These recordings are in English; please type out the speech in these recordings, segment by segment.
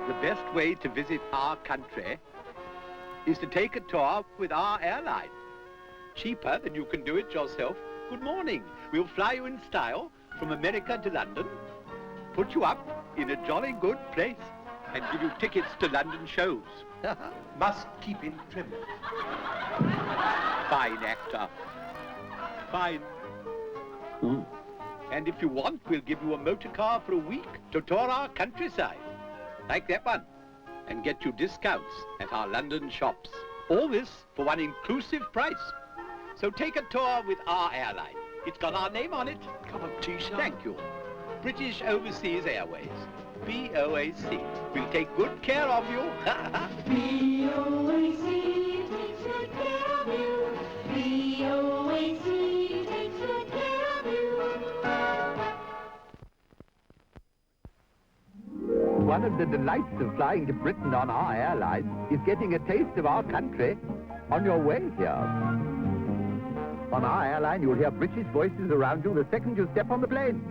The best way to visit our country is to take a tour with our airline. Cheaper than you can do it yourself. Good morning. We'll fly you in style from America to London, put you up in a jolly good place, and give you tickets to London shows. Must keep in trim. Fine actor. Fine. And if you want, we'll give you a motor car for a week to tour our countryside, like that one, and get you discounts at our London shops. All this for one inclusive price. So take a tour with our airline. It's got our name on it. Cup of tea, sir? Thank you. British Overseas Airways. BOAC. We'll take good care of you. BOAC takes good care of you. BOAC takes good care of you. One of the delights of flying to Britain on our airline is getting a taste of our country on your way here. On our airline, you'll hear British voices around you the second you step on the plane.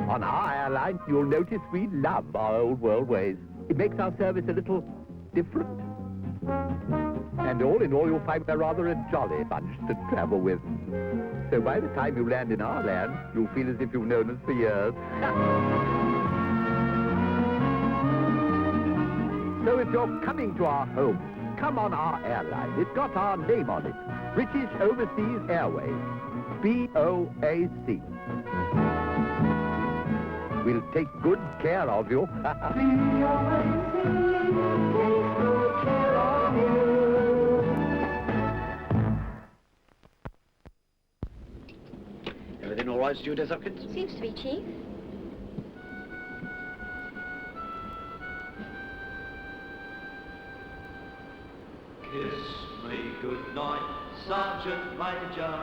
On our airline, you'll notice we love our old world ways. It makes our service a little different. And all in all, you'll find we're rather a jolly bunch to travel with. So by the time you land in our land, you'll feel as if you've known us for years. So if you're coming to our home, come on our airline. It's got our name on it. British Overseas Airways. BOAC. We'll take good care of you. BOAC takes good care of you. Everything all right, Stewardess Hopkins? Seems to be, Chief. Kiss me goodnight, Sergeant Major.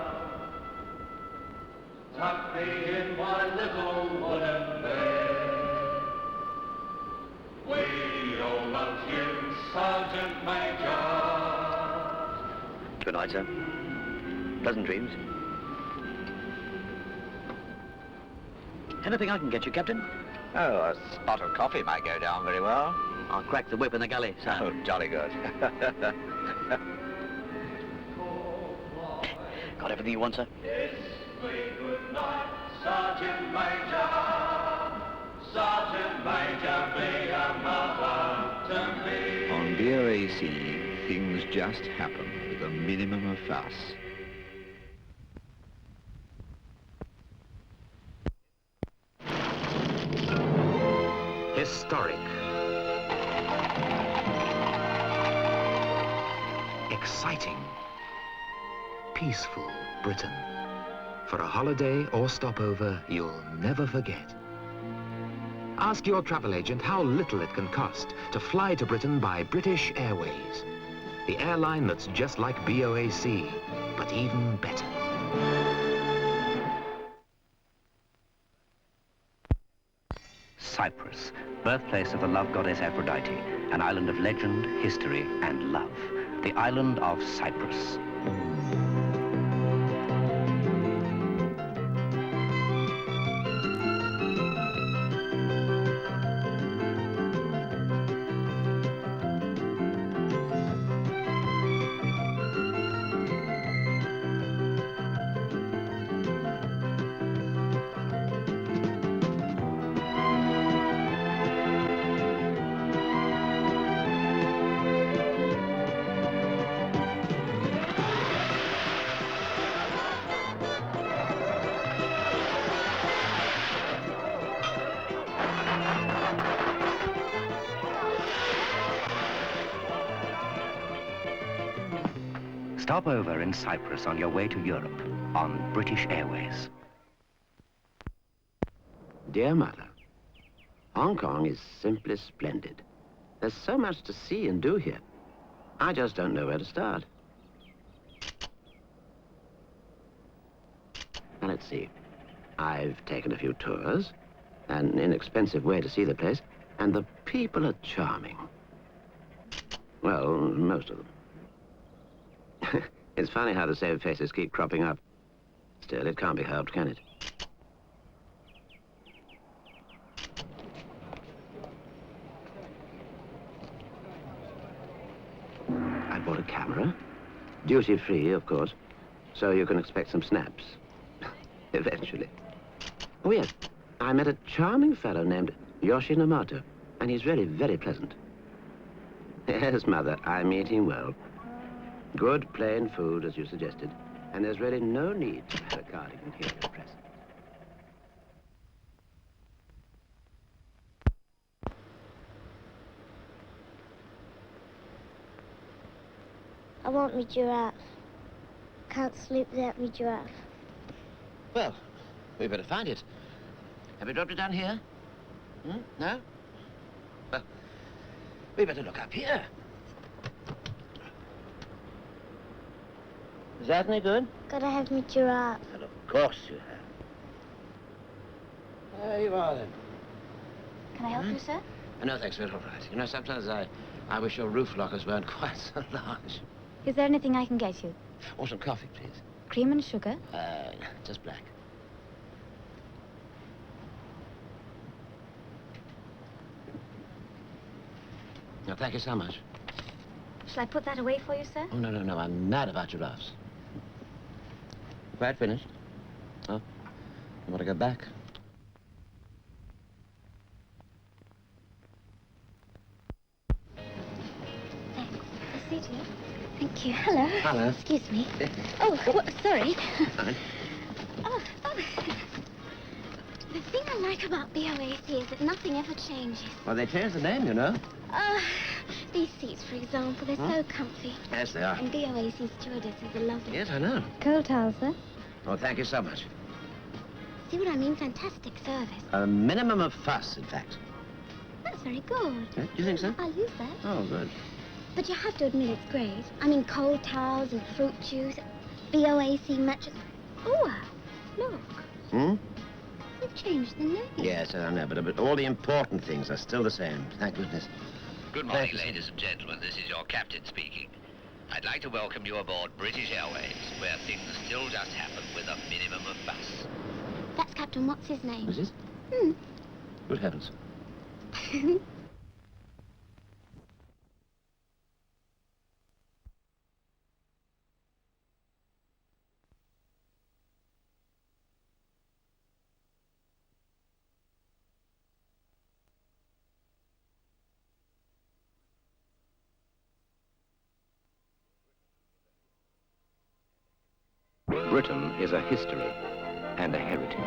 Tuck me in my little wooden bed. We all love you, Sergeant Major. Good night, sir. Pleasant dreams. Anything I can get you, Captain? Oh, a spot of coffee might go down very well. I'll crack the whip in the galley, sir. Oh, jolly good. Got everything you want, sir? Kiss me goodnight, Sergeant Major. Sergeant Major, be a mother to me. On BOAC, things just happen with a minimum of fuss. Historic. Exciting. Peaceful Britain. For a holiday or stopover you'll never forget. Ask your travel agent how little it can cost to fly to Britain by British Airways. The airline that's just like BOAC, but even better. Cyprus, birthplace of the love goddess Aphrodite, an island of legend, history, and love. The island of Cyprus. Stop over in Cyprus on your way to Europe on British Airways. Dear Mother, Hong Kong is simply splendid. There's so much to see and do here. I just don't know where to start. Now, let's see. I've taken a few tours, an inexpensive way to see the place, and the people are charming. Well, most of them. It's funny how the same faces keep cropping up. Still, it can't be helped, can it? camera. Duty-free, of course. So you can expect some snaps. Eventually. Oh, yes. I met a charming fellow named Yoshinamato, and he's really very pleasant. Yes, Mother, I meet him well. Good, plain food, as you suggested. And there's really no need to have a cardigan here at present. I want me giraffe. Can't sleep without me giraffe. Well, we better find it. Have you dropped it down here? No? Well, we better look up here. Is that any good? Gotta have me giraffe. Well, of course you have. There you are, then. Can I help you, sir? No, thanks, we're all right. You know, sometimes I wish your roof lockers weren't quite so large. Is there anything I can get you? Or some coffee, please. Cream and sugar? Just black. No, thank you so much. Shall I put that away for you, sir? Oh, no, I'm mad about giraffes. Quite finished? Oh, you want to go back? Thanks. A seat here. Thank you. Hello. Hello. Excuse me. Oh, sorry. Fine. Oh. The thing I like about BOAC is that nothing ever changes. Well, they changed the name, you know. These seats, for example, they're so comfy. Yes, they are. And BOAC stewardesses are lovely. Yes, I know. Cold towel, sir? Oh, thank you so much. See what I mean? Fantastic service. A minimum of fuss, in fact. That's very good. Yeah, do you think so? I'll use that. Oh, good. But you have to admit it's great. I mean, cold towels and fruit juice, BOAC matches. Oh, look. They've changed the name. Yes, I know, but all the important things are still the same. Thank goodness. Good morning, ladies and gentlemen. This is your captain speaking. I'd like to welcome you aboard British Airways, where things still just happen with a minimum of fuss. That's Captain what's his name? Is it? Good heavens. Britain is a history and a heritage.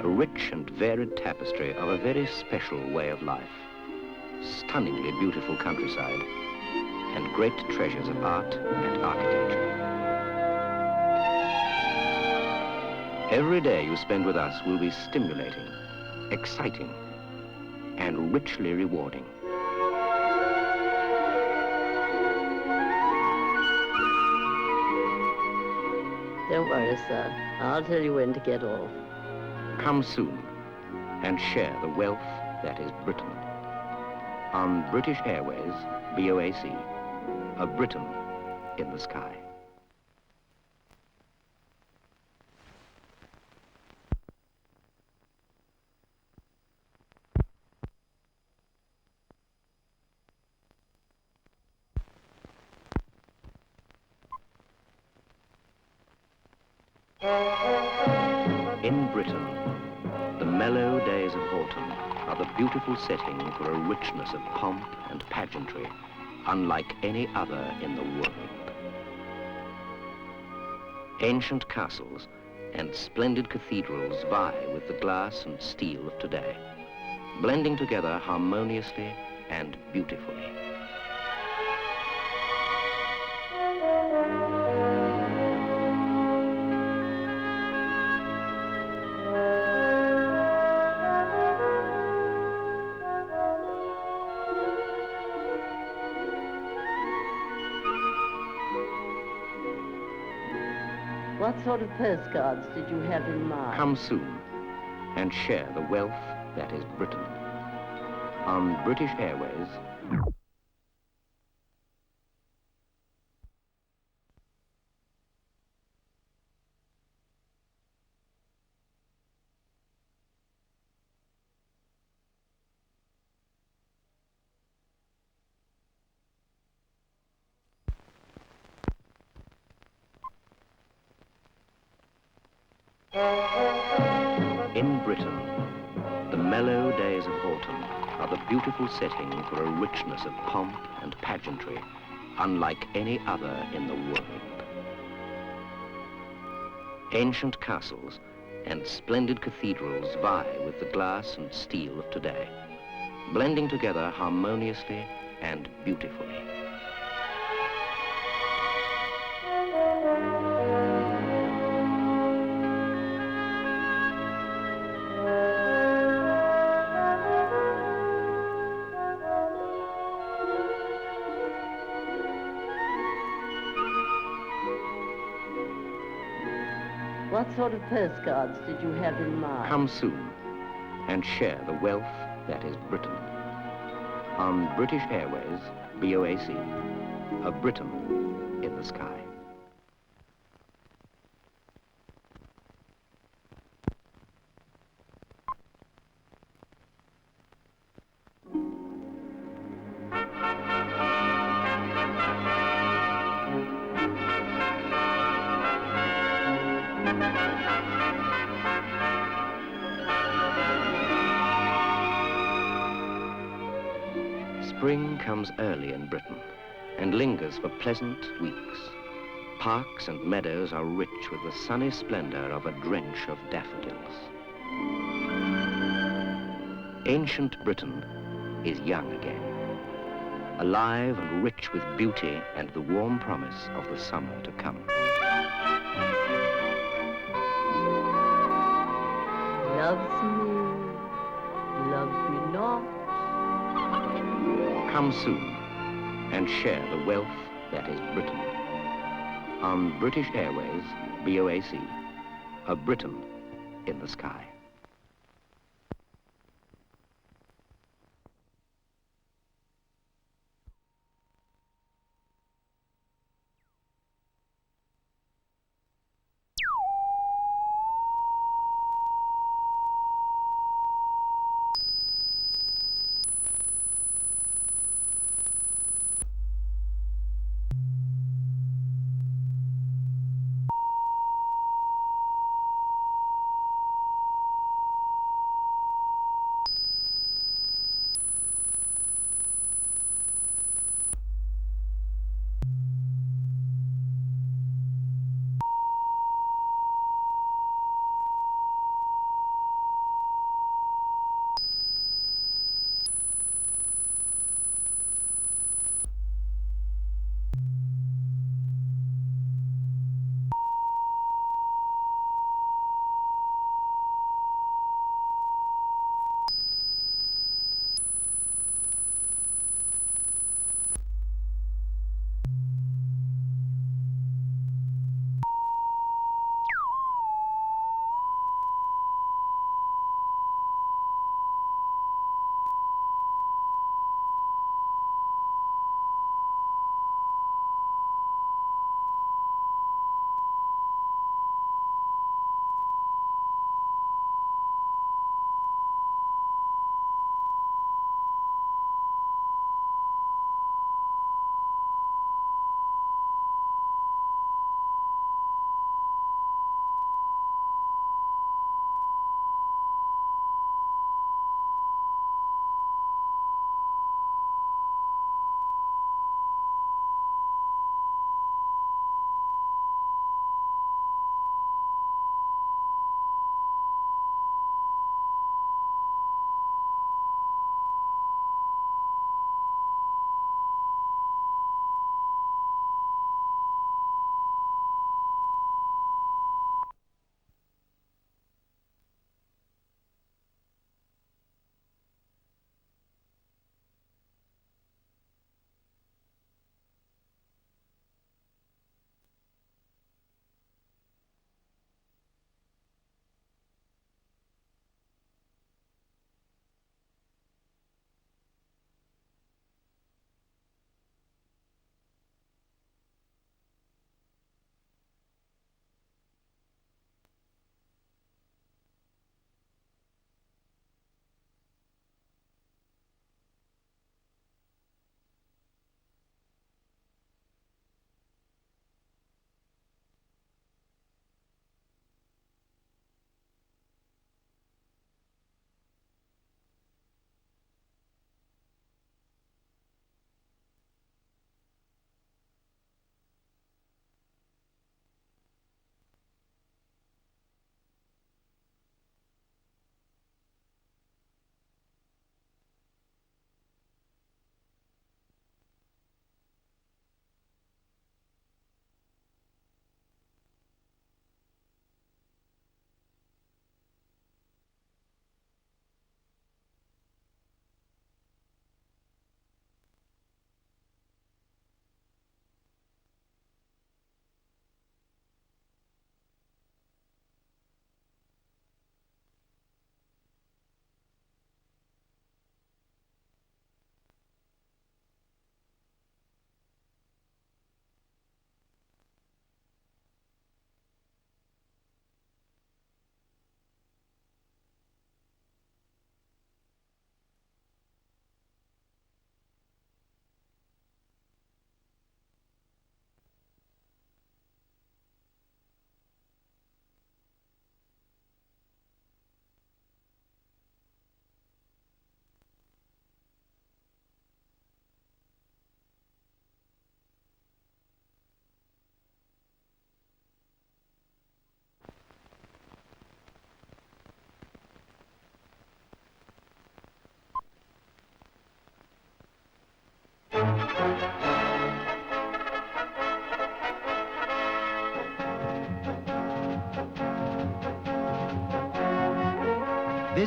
A rich and varied tapestry of a very special way of life, stunningly beautiful countryside, and great treasures of art and architecture. Every day you spend with us will be stimulating, exciting, and richly rewarding. Don't worry, sir. I'll tell you when to get off. Come soon and share the wealth that is Britain. On British Airways, BOAC, a Britain in the sky. In Britain, the mellow days of autumn are the beautiful setting for a richness of pomp and pageantry unlike any other in the world. Ancient castles and splendid cathedrals vie with the glass and steel of today, blending together harmoniously and beautifully. What sort of postcards did you have in mind? Come soon and share the wealth that is Britain. On British Airways, In Britain, the mellow days of autumn are the beautiful setting for a richness of pomp and pageantry unlike any other in the world. Ancient castles and splendid cathedrals vie with the glass and steel of today, blending together harmoniously and beautifully. What sort of postcards did you have in mind? Come soon and share the wealth that is Britain. On British Airways, BOAC, a Britain in the sky. Spring comes early in Britain and lingers for pleasant weeks. Parks and meadows are rich with the sunny splendor of a drench of daffodils. Ancient Britain is young again, alive and rich with beauty and the warm promise of the summer to come. Loves me not. Come soon and share the wealth that is Britain. On British Airways, BOAC, a Britain in the sky.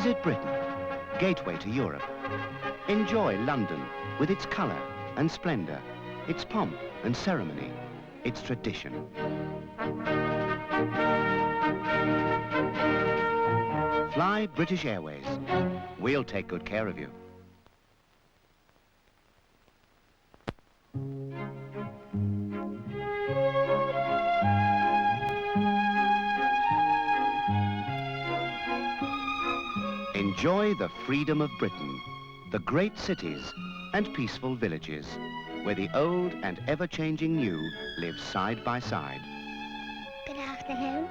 Visit Britain, gateway to Europe. Enjoy London with its colour and splendour, its pomp and ceremony, its tradition. Fly British Airways. We'll take good care of you. Enjoy the freedom of Britain, the great cities and peaceful villages, where the old and ever-changing new live side by side. Good afternoon.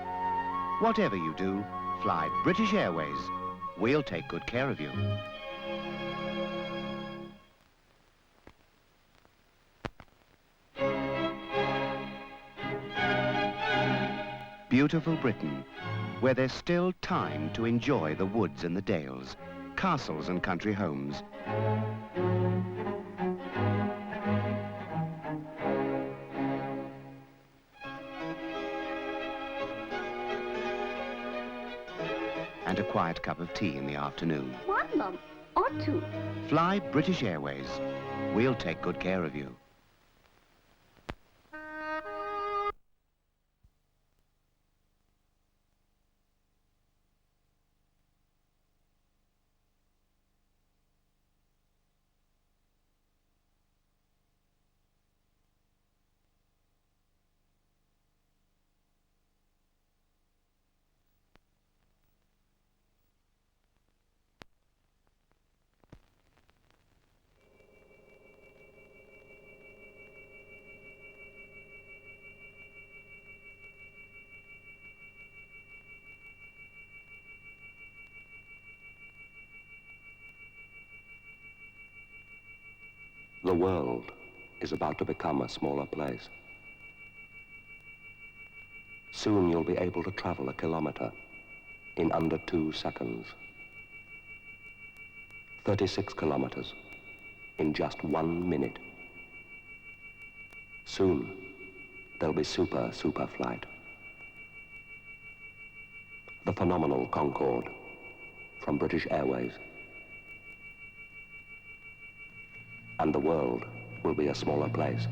Whatever you do, fly British Airways. We'll take good care of you. Beautiful Britain, where there's still time to enjoy the woods and the dales, castles and country homes. And a quiet cup of tea in the afternoon. One lump or two. Fly British Airways. We'll take good care of you. The world is about to become a smaller place. Soon you'll be able to travel a kilometer in under 2 seconds. 36 kilometers in just 1 minute. Soon there'll be super flight. The phenomenal Concorde from British Airways. And the world will be a smaller place.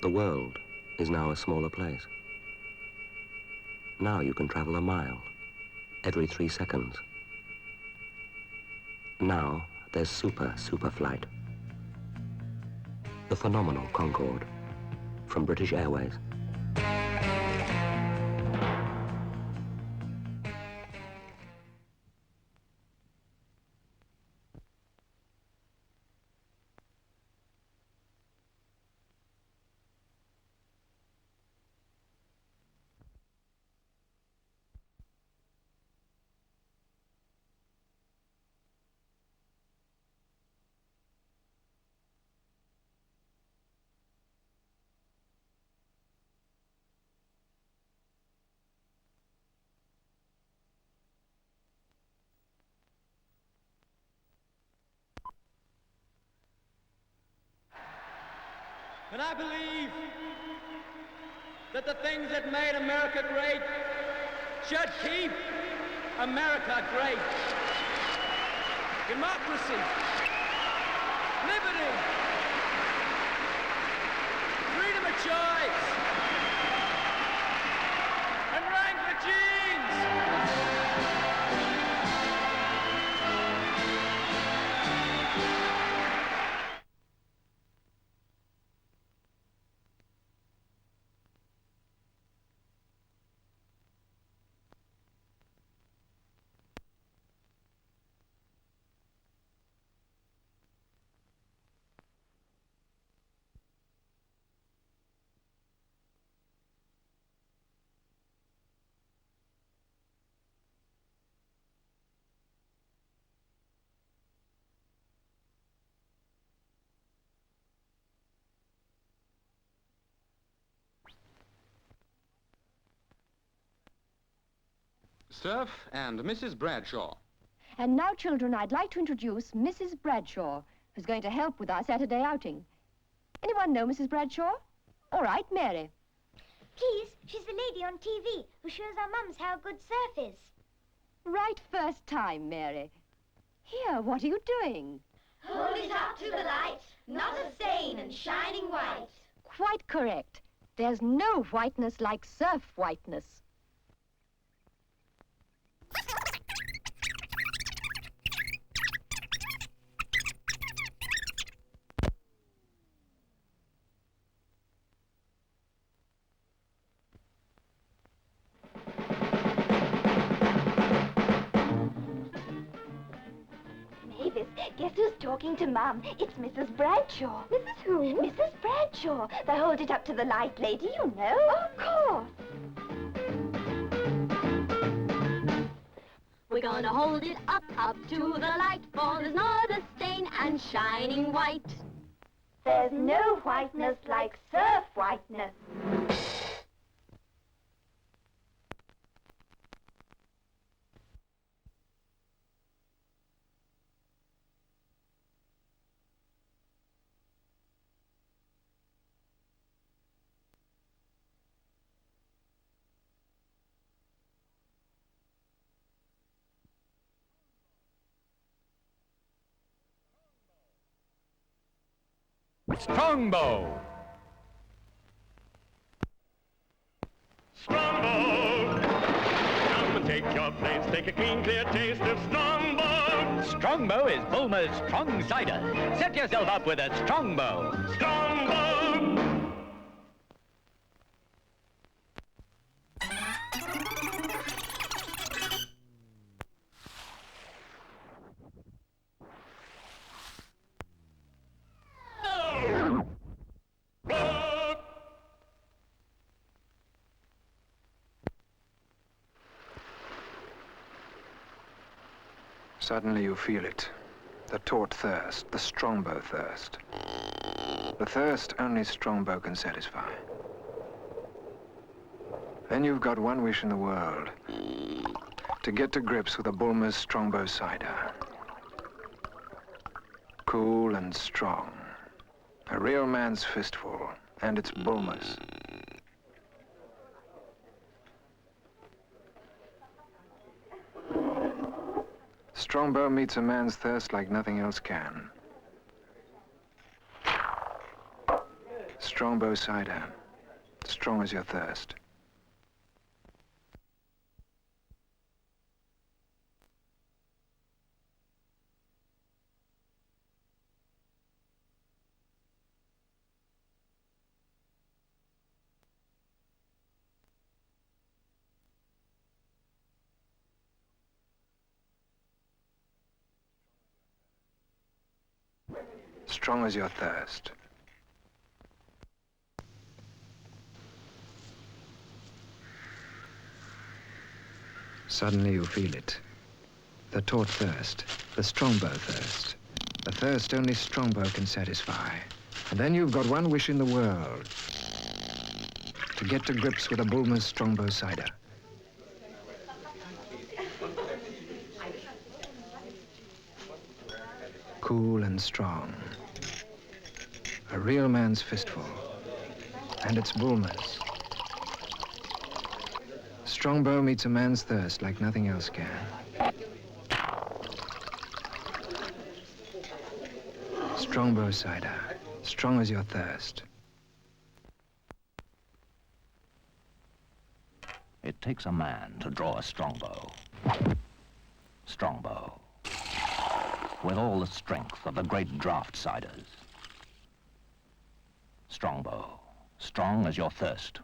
The world is now a smaller place. Now you can travel a mile every 3 seconds. Now there's super flight. The phenomenal Concorde from British Airways. And I believe that the things that made America great should keep America great. Democracy, liberty, freedom of choice, and Wrangler jeans. Surf and Mrs. Bradshaw. And now, children, I'd like to introduce Mrs. Bradshaw, who's going to help with our Saturday outing. Anyone know Mrs. Bradshaw? All right, Mary. Please, she's the lady on TV who shows our mums how good surf is. Right first time, Mary. Here, what are you doing? Hold it up to the light, not a stain and shining white. Quite correct. There's no whiteness like surf whiteness. Mavis, guess who's talking to Mum? It's Mrs. Bradshaw. Mrs. who? Mrs. Bradshaw, the hold it up to the light lady, you know. Of course. We're gonna hold it up to the light, for there's not a stain and shining white. There's no whiteness like surf whiteness. Strongbow. Strongbow! Come and take your place. Take a clean, clear taste of Strongbow. Strongbow is Bulmer's strong cider. Set yourself up with a Strongbow. Strongbow! Suddenly you feel it. The taut thirst, the Strongbow thirst. The thirst only Strongbow can satisfy. Then you've got one wish in the world. To get to grips with a Bulmer's Strongbow cider. Cool and strong. A real man's fistful, and it's Bulmer's. Strongbow meets a man's thirst like nothing else can. Strongbow cider. Strong as your thirst. Strong as your thirst. Suddenly you feel it. The taut thirst, the Strongbow thirst. A thirst only Strongbow can satisfy. And then you've got one wish in the world. To get to grips with a Bulmer's Strongbow cider. Cool and strong. A real man's fistful. And it's Bulmer's. Strongbow meets a man's thirst like nothing else can. Strongbow cider. Strong as your thirst. It takes a man to draw a Strongbow. Strongbow. With all the strength of the great draft ciders. Strongbow. Strong as your thirst.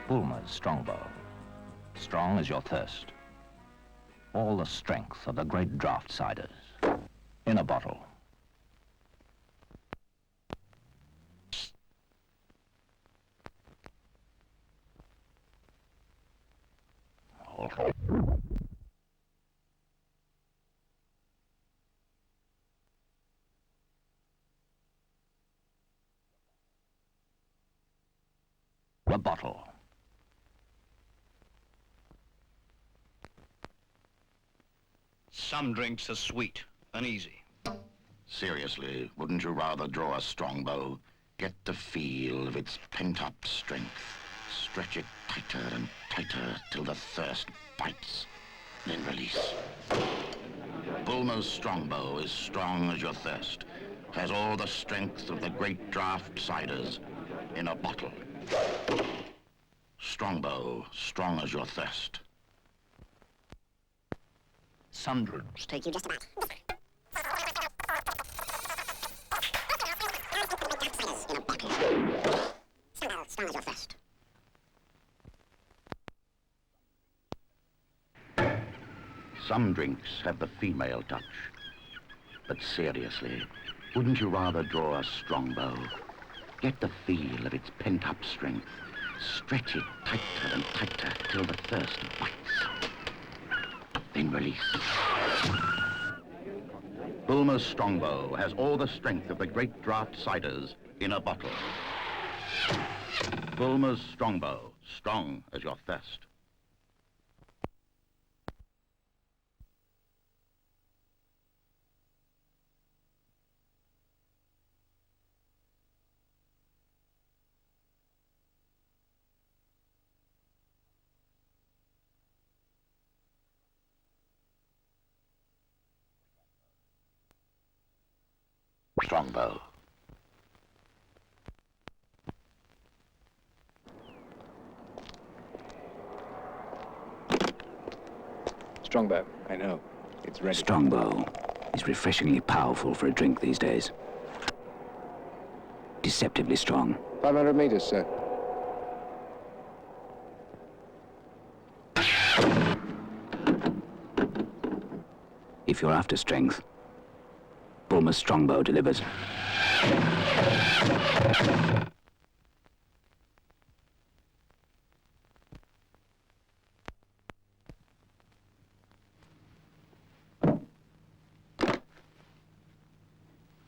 Bulmer's Strongbow. Strong as your thirst. All the strength of the great draft ciders. In a bottle. a bottle. Some drinks are sweet and easy. Seriously, wouldn't you rather draw a strongbow? Get the feel of its pent-up strength. Stretch it tighter and tighter till the thirst bites. Then release. Bulmer's strongbow is strong as your thirst. Has all the strength of the great draft ciders in a bottle. Strongbow, strong as your thirst. Some drinks Take you just about. In a bottle. Strong as your thirst. Some drinks have the female touch. But seriously, wouldn't you rather draw a strongbow? Get the feel of its pent-up strength. Stretch it tighter and tighter till the thirst bites. Then release. Bulmer's strongbow has all the strength of the great draft ciders in a bottle. Bulmer's strongbow, strong as your thirst. Strongbow. Strongbow, I know. It's ready. Strongbow is refreshingly powerful for a drink these days. Deceptively strong. 500 meters, sir. If you're after strength, Bulmer's strongbow delivers.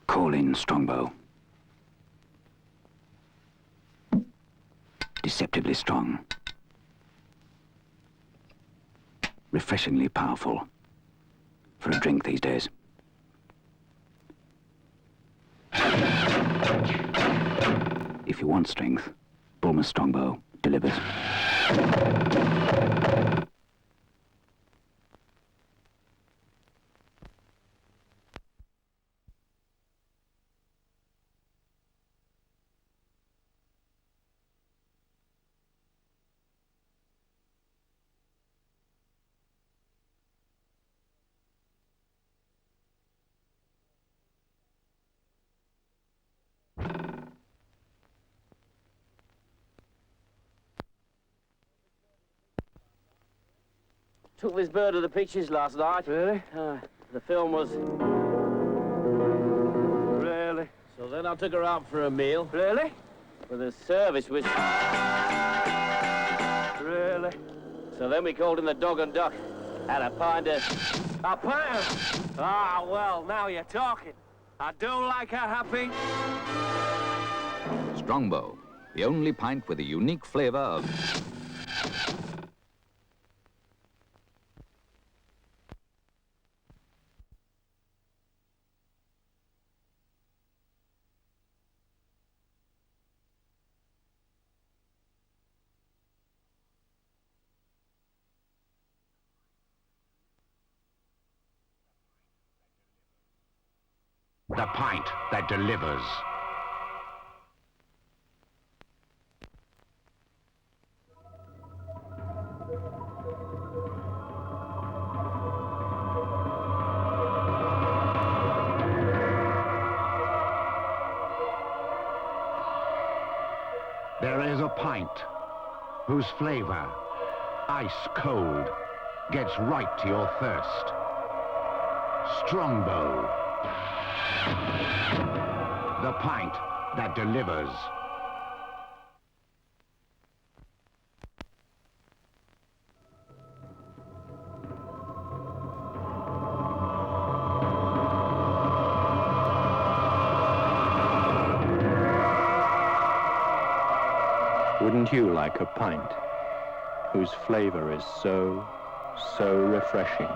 Call in strongbow. Deceptively strong. Refreshingly powerful for a drink these days. If you want strength, Bulmer's strongbow delivers. Took this bird to the pictures last night. Really? The film was... Really? So then I took her out for a meal. Really? But the service was... Really? So then we called in the dog and duck. Had a pint of... A pint? Ah, well, now you're talking. I don't like her happy. Strongbow, the only pint with a unique flavor of... The pint that delivers. There is a pint whose flavor, ice cold, gets right to your thirst. Strongbow. The pint that delivers. Wouldn't you like a pint whose flavor is so refreshing,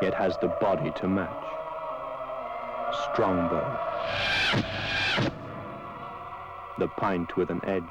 yet has the body to match? Strongbow. The pint with an edge.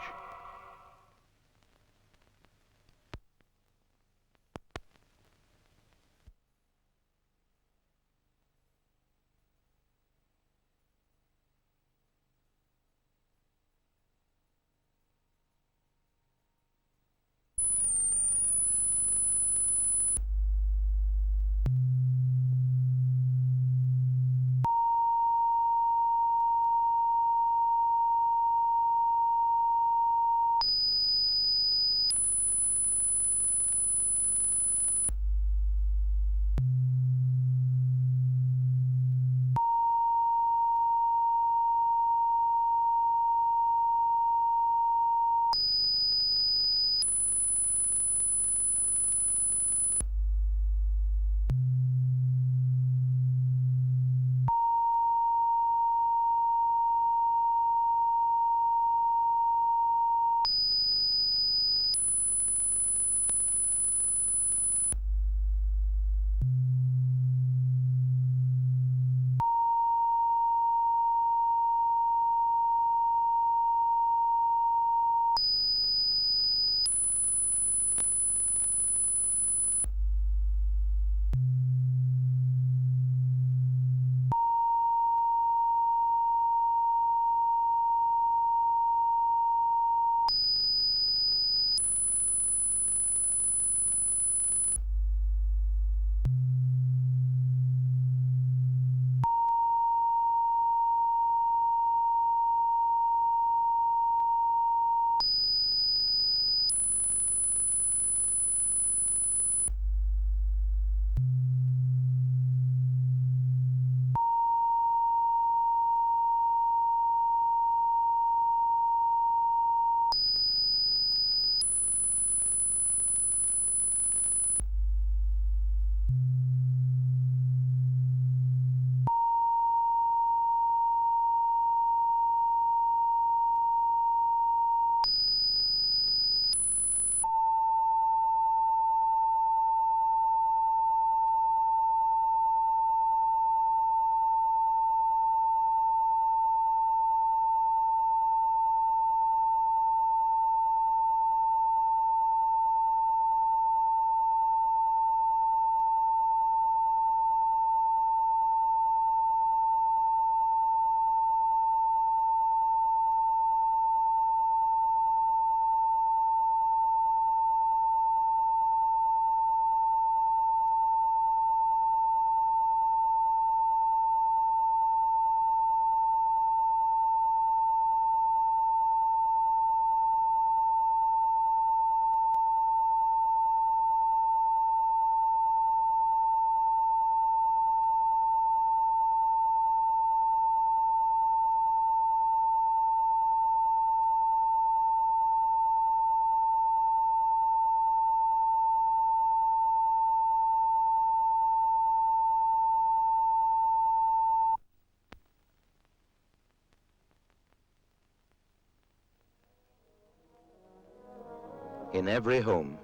In every home,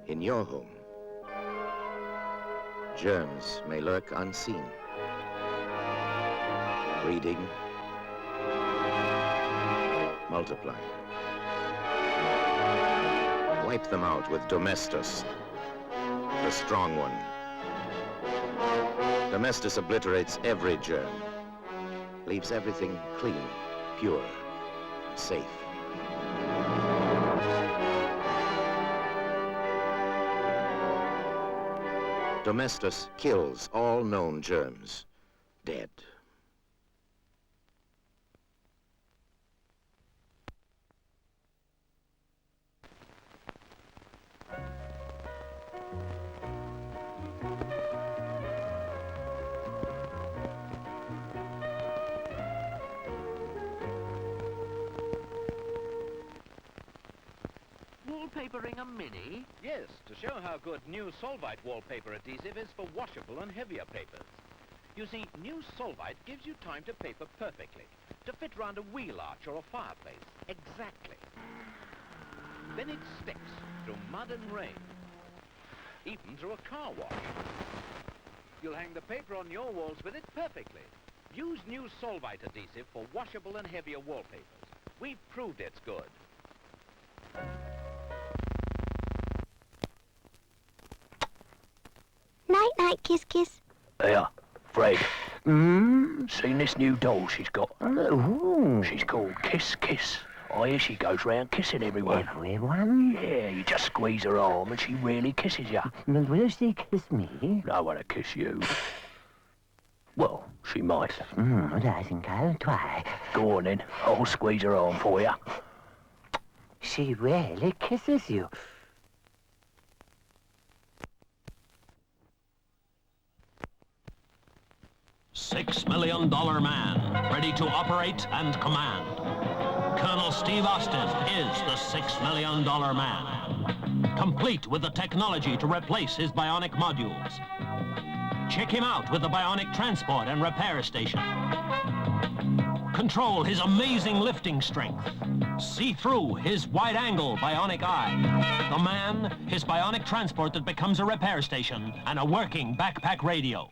in your home, germs may lurk unseen, breeding, multiplying. Wipe them out with Domestos, the strong one. Domestos obliterates every germ, leaves everything clean, pure, safe. Domestos kills all known germs, dead. Wallpapering a Mini? Yes, to show how good new Solvite wallpaper adhesive is for washable and heavier papers. You see, new Solvite gives you time to paper perfectly, to fit round a wheel arch or a fireplace. Exactly. Then it sticks through mud and rain, even through a car wash. You'll hang the paper on your walls with it perfectly. Use new Solvite adhesive for washable and heavier wallpapers. We've proved it's good. Night-night, kiss-kiss. Here, Fred. Seen this new doll she's got? Ooh. She's called Kiss Kiss. Oh, here she goes round kissing everyone. Everyone? Yeah, you just squeeze her arm and she really kisses you. Well, will she kiss me? I want to kiss you. Well, she might. I think I'll try. Go on then. I'll squeeze her arm for you. She really kisses you. $6 million man, ready to operate and command. Colonel Steve Austin is the $6 million man, complete with the technology to replace his bionic modules. Check him out with the bionic transport and repair station. Control his amazing lifting strength. See through his wide-angle bionic eye. The man, his bionic transport that becomes a repair station, and a working backpack radio.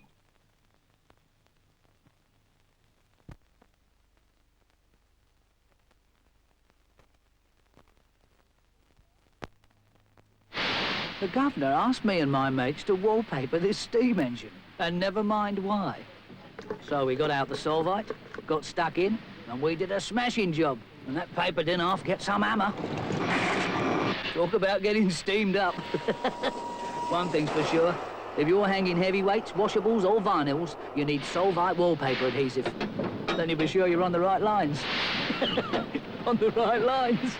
The governor asked me and my mates to wallpaper this steam engine, and never mind why. So we got out the Solvite, got stuck in, and we did a smashing job. And that paper didn't half get some hammer. Talk about getting steamed up. One thing's for sure, if you're hanging heavyweights, washables or vinyls, you need Solvite wallpaper adhesive. Then you'll be sure you're on the right lines. On the right lines.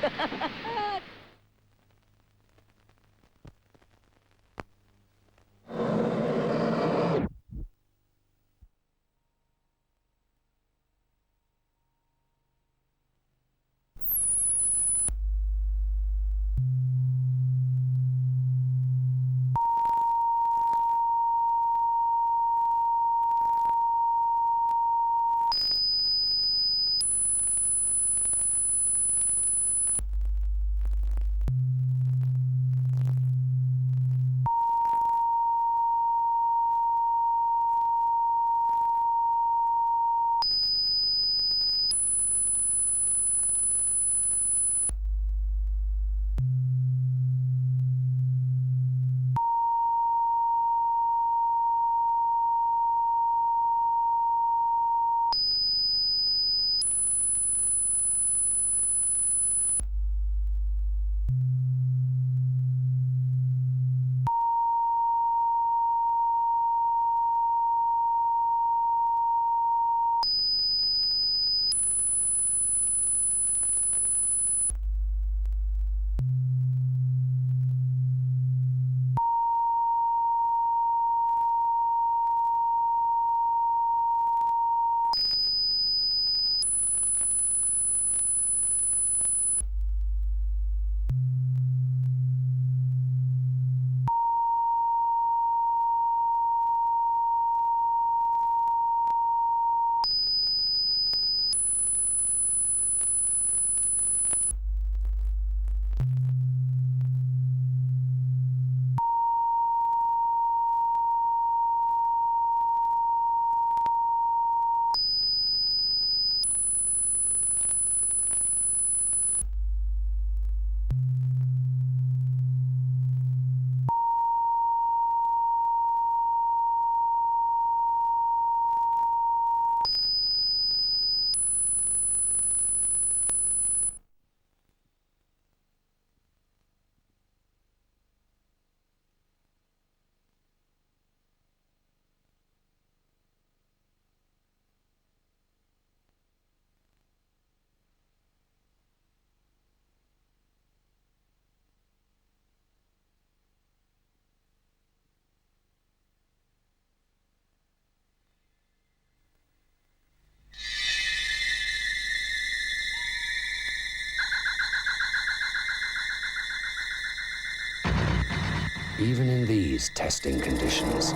Even in these testing conditions,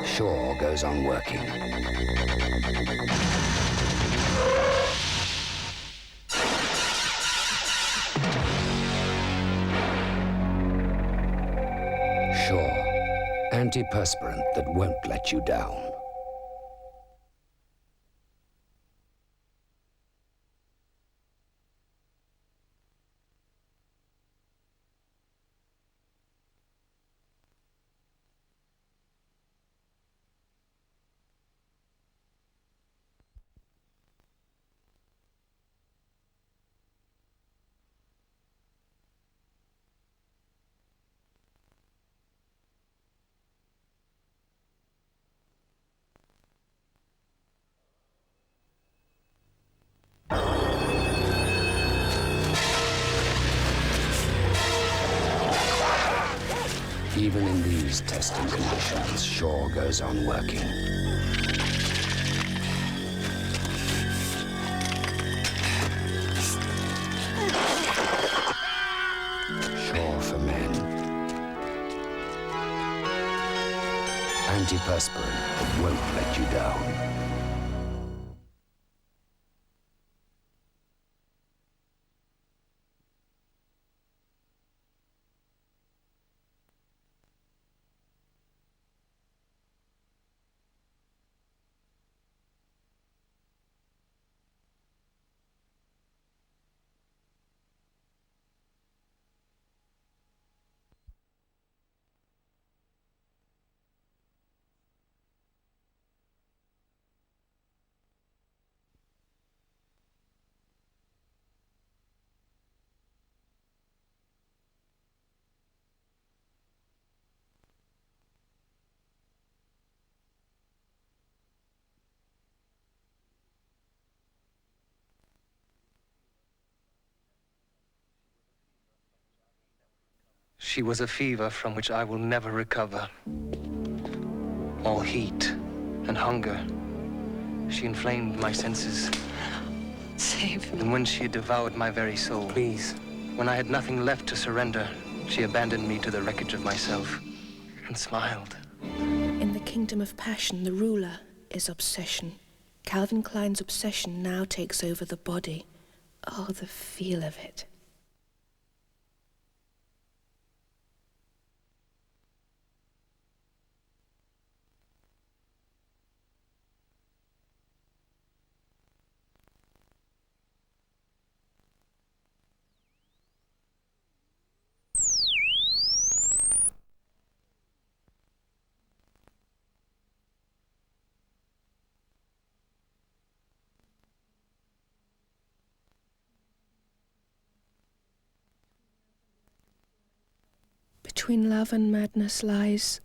Shaw goes on working. antiperspirant that won't let you down. Even in these testing conditions, Shaw goes on working. Shaw for men. Antiperspirant that won't let you down. She was a fever from which I will never recover. All heat and hunger. She inflamed my senses. Save me. And when she had devoured my very soul, please, when I had nothing left to surrender, she abandoned me to the wreckage of myself and smiled. In the kingdom of passion, the ruler is obsession. Calvin Klein's obsession now takes over the body. Oh, the feel of it. Between love and madness lies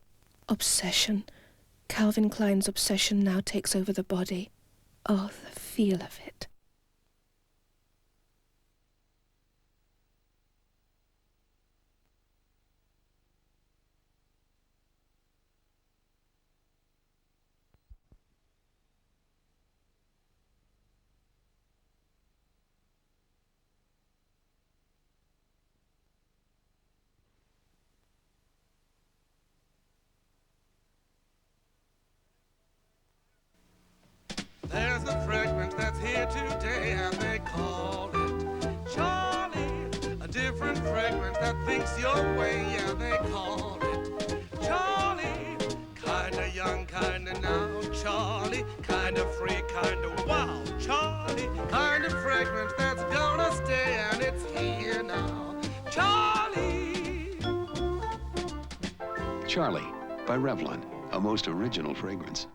obsession. Calvin Klein's obsession now takes over the body. Oh, the feel of it. There's a fragrance that's here today, and they call it Charlie. A different fragrance that thinks your way, yeah, they call it Charlie. Kinda young, kinda now, Charlie. Kinda free, kinda wow, Charlie. Kind of fragrance that's gonna stay, and it's here now, Charlie. Charlie by Revlon, a most original fragrance.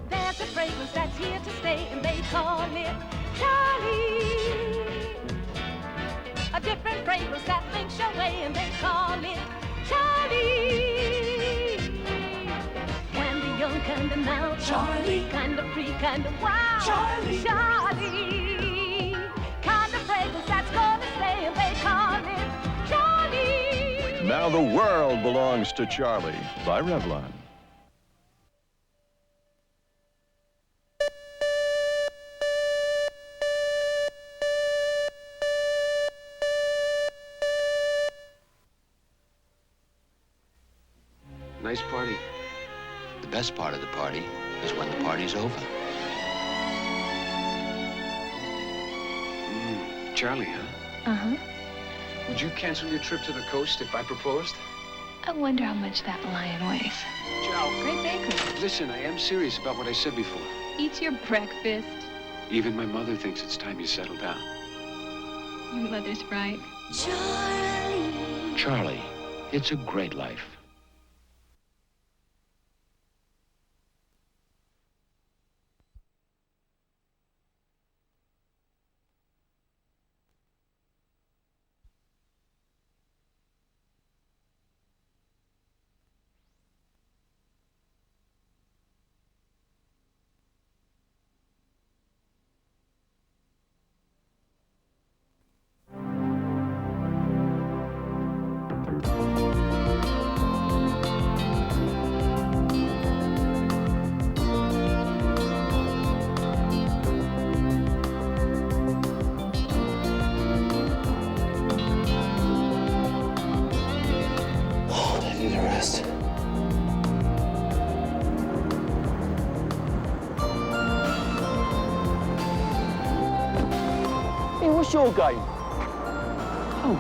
There's a fragrance that's here to stay, and they call it Charlie. A different fragrance that thinks your way, and they call it Charlie. Kinda young, kinda now, Charlie. Kinda free, kinda wild, Charlie. Charlie. Kind of fragrance that's gonna stay, and they call it Charlie. Now the world belongs to Charlie by Revlon. Nice party. The best part of the party is when the party's over. Charlie, huh? Uh-huh. Would you cancel your trip to the coast if I proposed? I wonder how much that lion weighs. Joe. Great bakery. Listen, I am serious about what I said before. Eat your breakfast. Even my mother thinks it's time you settle down. Your mother's right. Charlie, it's a great life. I need a rest. Hey, what's your game? Oh,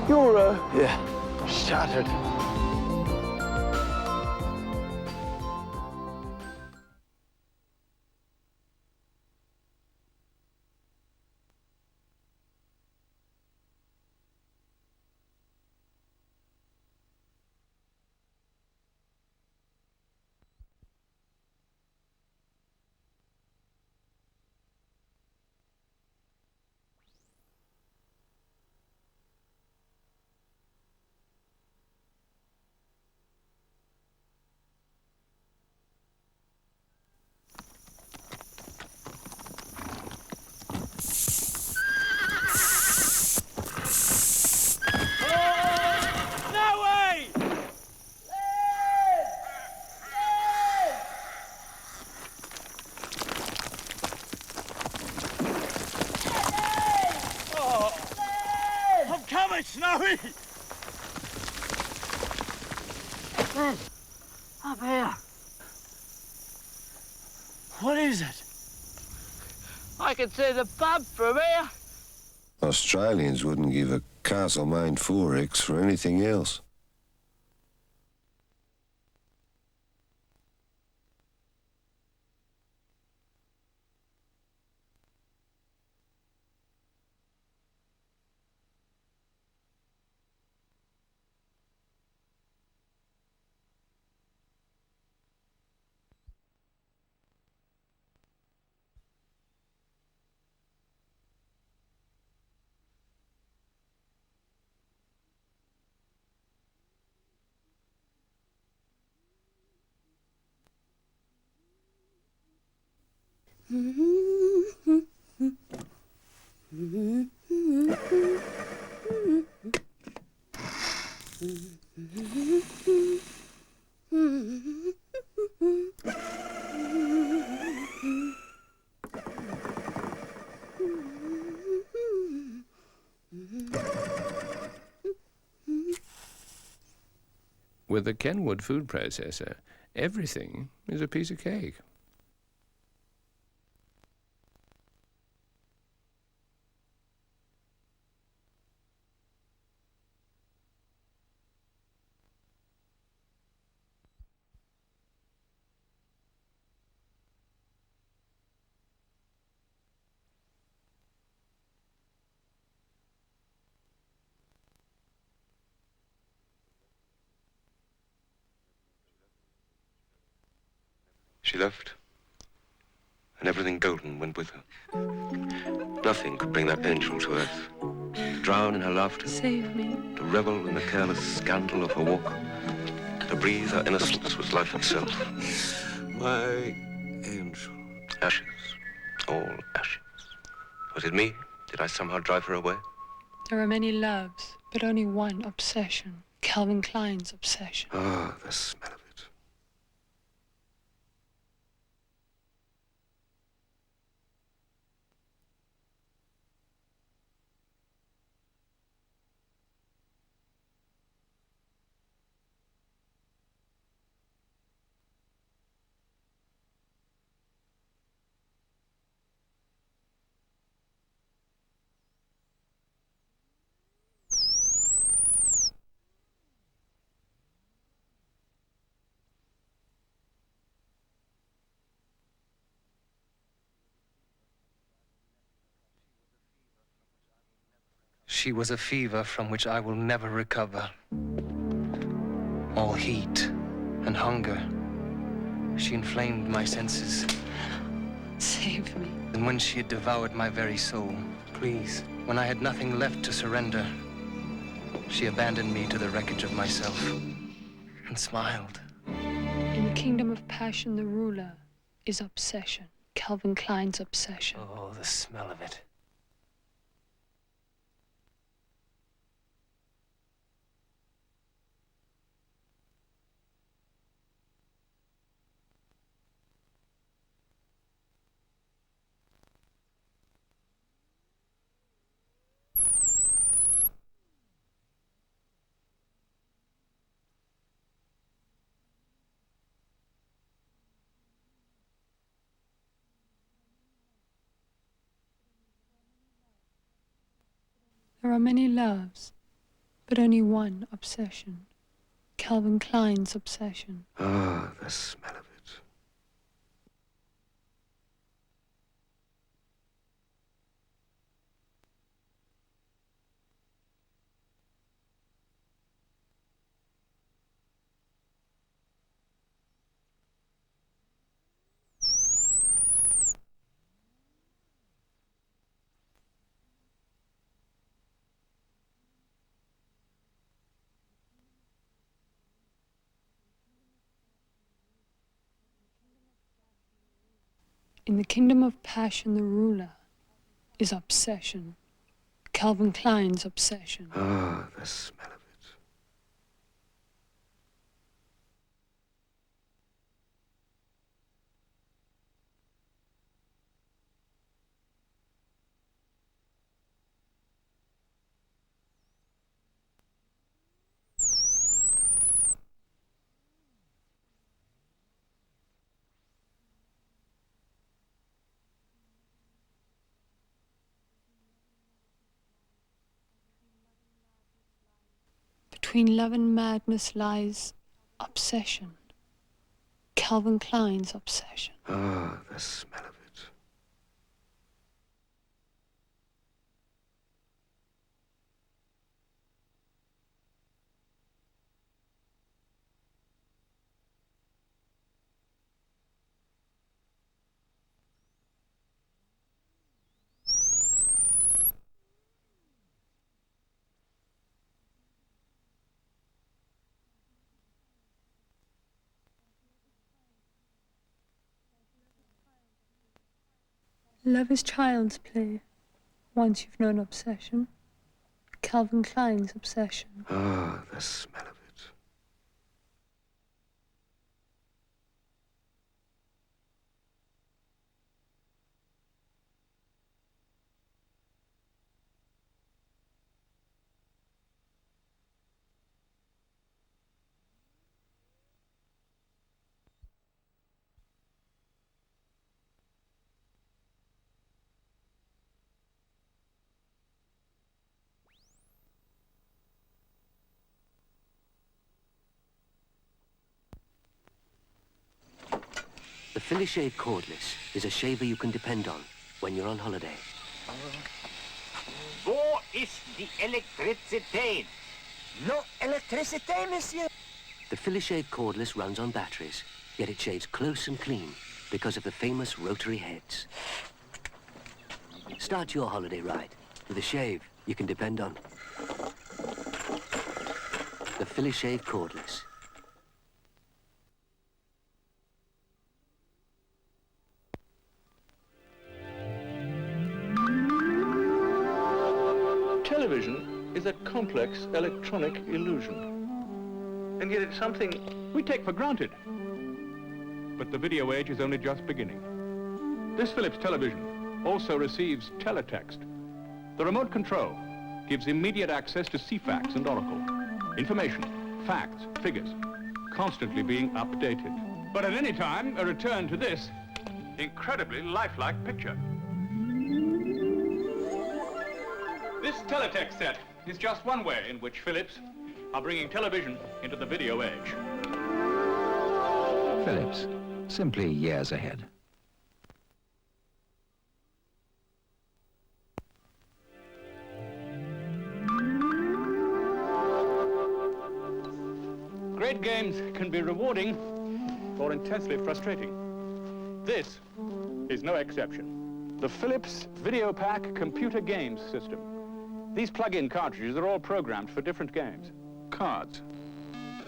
you're, Yeah. shattered. No way! Oh, I'm coming, Snowy! Up here. What is it? I can see the pub from here. Australians wouldn't give a Castlemaine 4X for anything else. With a Kenwood food processor, everything is a piece of cake. She left, and everything golden went with her. Nothing could bring that angel to earth. To drown in her laughter. Save me. To revel in the careless scandal of her walk. To breathe her innocence was life itself. My angel. Ashes. All ashes. Was it me? Did I somehow drive her away? There are many loves, but only one obsession. Calvin Klein's obsession. Ah, the smell of it. She was a fever from which I will never recover. All heat and hunger. She inflamed my senses. Save me. And when she had devoured my very soul, please, when I had nothing left to surrender, she abandoned me to the wreckage of myself and smiled. In the kingdom of passion, the ruler is obsession. Calvin Klein's obsession. Oh, the smell of it. There are many loves, but only one obsession. Calvin Klein's obsession. Ah, the smell of it. In the kingdom of passion, the ruler is obsession. Calvin Klein's obsession. Ah, the smell of it. Between love and madness lies obsession. Calvin Klein's obsession. Ah, the smell of it. Love is child's play. Once you've known obsession. Calvin Klein's obsession. Ah, the smell of it. The Philly Shave Cordless is a shaver you can depend on when you're on holiday. Wo ist die Elektrizität? No electricité, monsieur. The Philly Shave Cordless runs on batteries, yet it shaves close and clean because of the famous rotary heads. Start your holiday right with a shave you can depend on. The Philly Shave Cordless. Television is a complex electronic illusion. And yet it's something we take for granted. But the video age is only just beginning. This Philips television also receives teletext. The remote control gives immediate access to CFAX and Oracle. Information, facts, figures, constantly being updated. But at any time, a return to this incredibly lifelike picture. This teletext set is just one way in which Philips are bringing television into the video age. Philips, simply years ahead. Great games can be rewarding or intensely frustrating. This is no exception. The Philips VideoPack computer games system. These plug-in cartridges are all programmed for different games. Cards,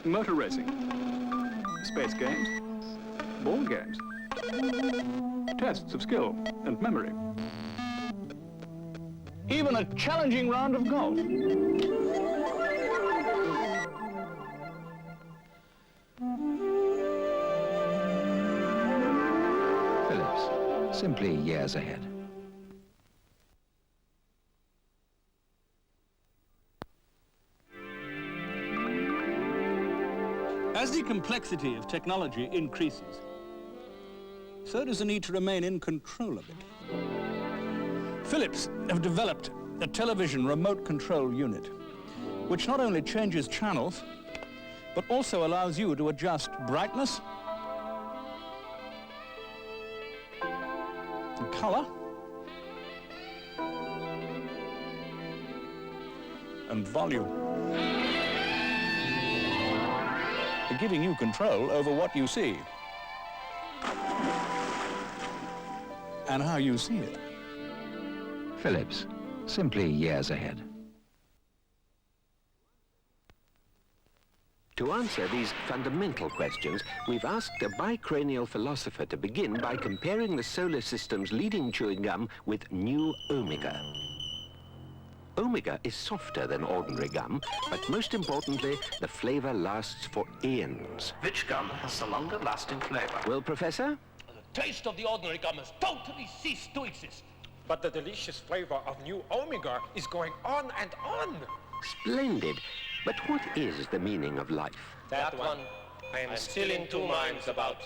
motor racing, space games, board games, tests of skill and memory. Even a challenging round of golf. Philips, simply years ahead. As the complexity of technology increases, so does the need to remain in control of it. Philips have developed a television remote control unit, which not only changes channels, but also allows you to adjust brightness and color and volume, giving you control over what you see and how you see it. Philips, simply years ahead. To answer these fundamental questions, we've asked a bicranial philosopher to begin by comparing the solar system's leading chewing gum with New Omega. Omega is softer than ordinary gum, but most importantly, the flavor lasts for eons. Which gum has the longer lasting flavor? Well, Professor? The taste of the ordinary gum has totally ceased to exist. But the delicious flavor of New Omega is going on and on. Splendid. But what is the meaning of life? That one, I am still in two minds about.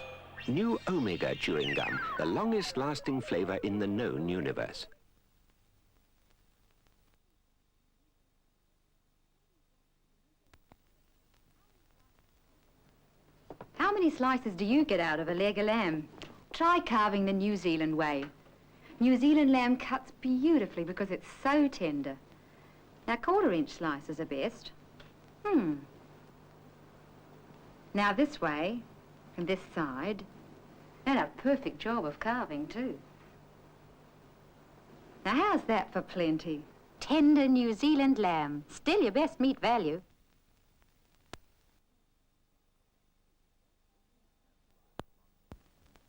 New Omega chewing gum, the longest lasting flavor in the known universe. How many slices do you get out of a leg of lamb? Try carving the New Zealand way. New Zealand lamb cuts beautifully because it's so tender. Now, quarter-inch slices are best. Now this way, and this side, and a perfect job of carving too. Now how's that for plenty? Tender New Zealand lamb, still your best meat value.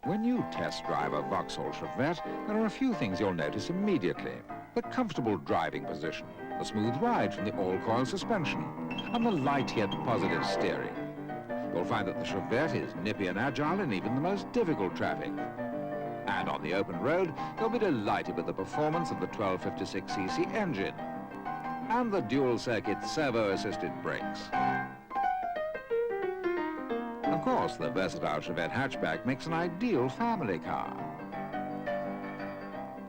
When you test drive a Vauxhall Chevette, there are a few things you'll notice immediately. The comfortable driving position, the smooth ride from the all-coil suspension, and the light yet positive steering. You'll find that the Chevette is nippy and agile in even the most difficult traffic. And on the open road, you'll be delighted with the performance of the 1256cc engine and the dual-circuit servo-assisted brakes. Of course, the versatile Chevette hatchback makes an ideal family car.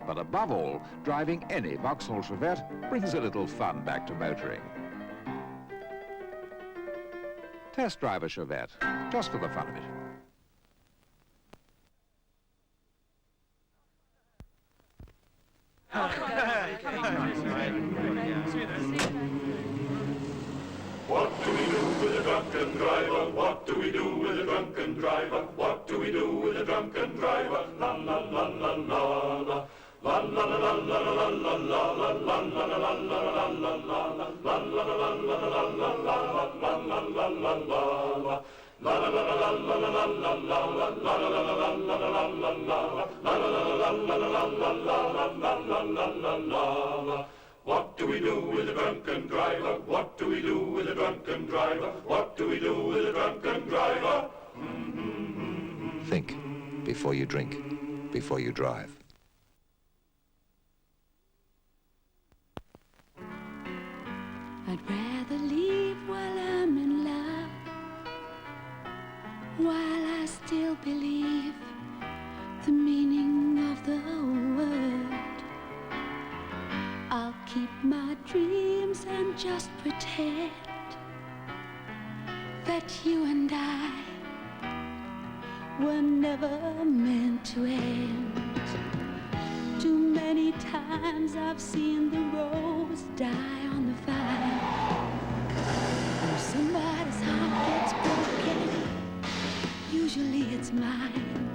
But above all, driving any Vauxhall Chevette brings a little fun back to motoring. Test drive a Chevette, just for the fun of it. What do we do with a drunken driver? What do we do with a drunken driver? What do we do with a drunken driver? La la la la la la. La la la la la la la la la la la la la la la la la. What do we do with a drunken driver? What do we do with a drunken driver? What do we do with a drunken driver? Think before you drink, before you drive. I'd rather leave while I'm in love, while I still believe the meaning of the word. I'll keep my dreams and just pretend that you and I were never meant to end. Too many times I've seen the rose die on the vine. I'm somebody's heart gets broken, usually it's mine.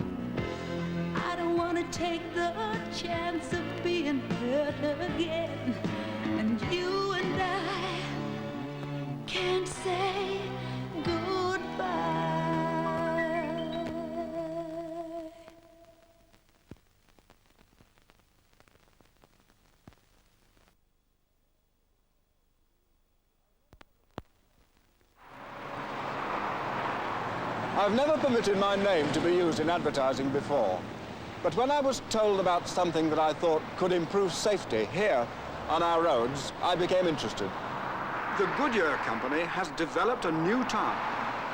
I don't want to take the chance of being hurt again. And you and I can't say goodbye. I've never permitted my name to be used in advertising before. But when I was told about something that I thought could improve safety here on our roads, I became interested. The Goodyear company has developed a new tire,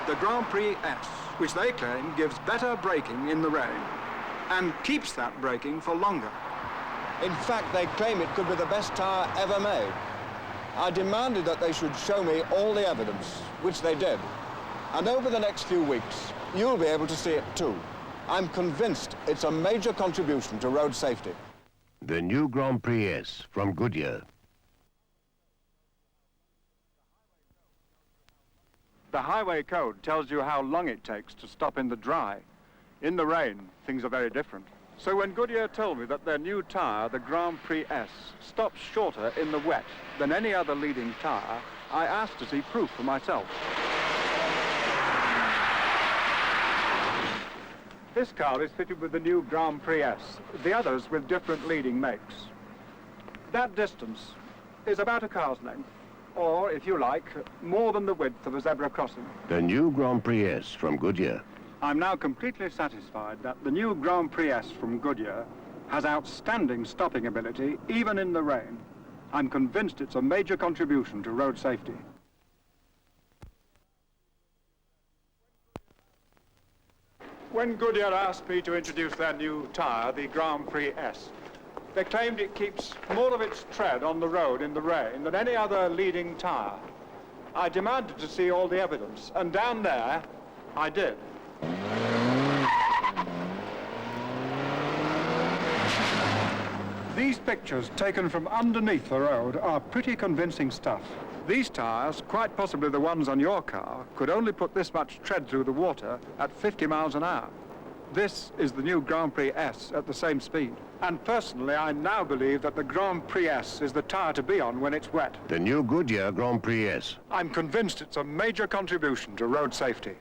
the Grand Prix S, which they claim gives better braking in the rain and keeps that braking for longer. In fact, they claim it could be the best tire ever made. I demanded that they should show me all the evidence, which they did. And over the next few weeks, you'll be able to see it too. I'm convinced it's a major contribution to road safety. The new Grand Prix S from Goodyear. The highway code tells you how long it takes to stop in the dry. In the rain, things are very different. So when Goodyear told me that their new tire, the Grand Prix S, stops shorter in the wet than any other leading tire, I asked to see proof for myself. This car is fitted with the new Grand Prix S, the others with different leading makes. That distance is about a car's length, or, if you like, more than the width of a zebra crossing. The new Grand Prix S from Goodyear. I'm now completely satisfied that the new Grand Prix S from Goodyear has outstanding stopping ability, even in the rain. I'm convinced it's a major contribution to road safety. When Goodyear asked me to introduce their new tire, the Grand Prix S, they claimed it keeps more of its tread on the road in the rain than any other leading tire. I demanded to see all the evidence, and down there, I did. These pictures taken from underneath the road are pretty convincing stuff. These tires, quite possibly the ones on your car, could only put this much tread through the water at 50 miles an hour. This is the new Grand Prix S at the same speed. And personally, I now believe that the Grand Prix S is the tire to be on when it's wet. The new Goodyear Grand Prix S. I'm convinced it's a major contribution to road safety.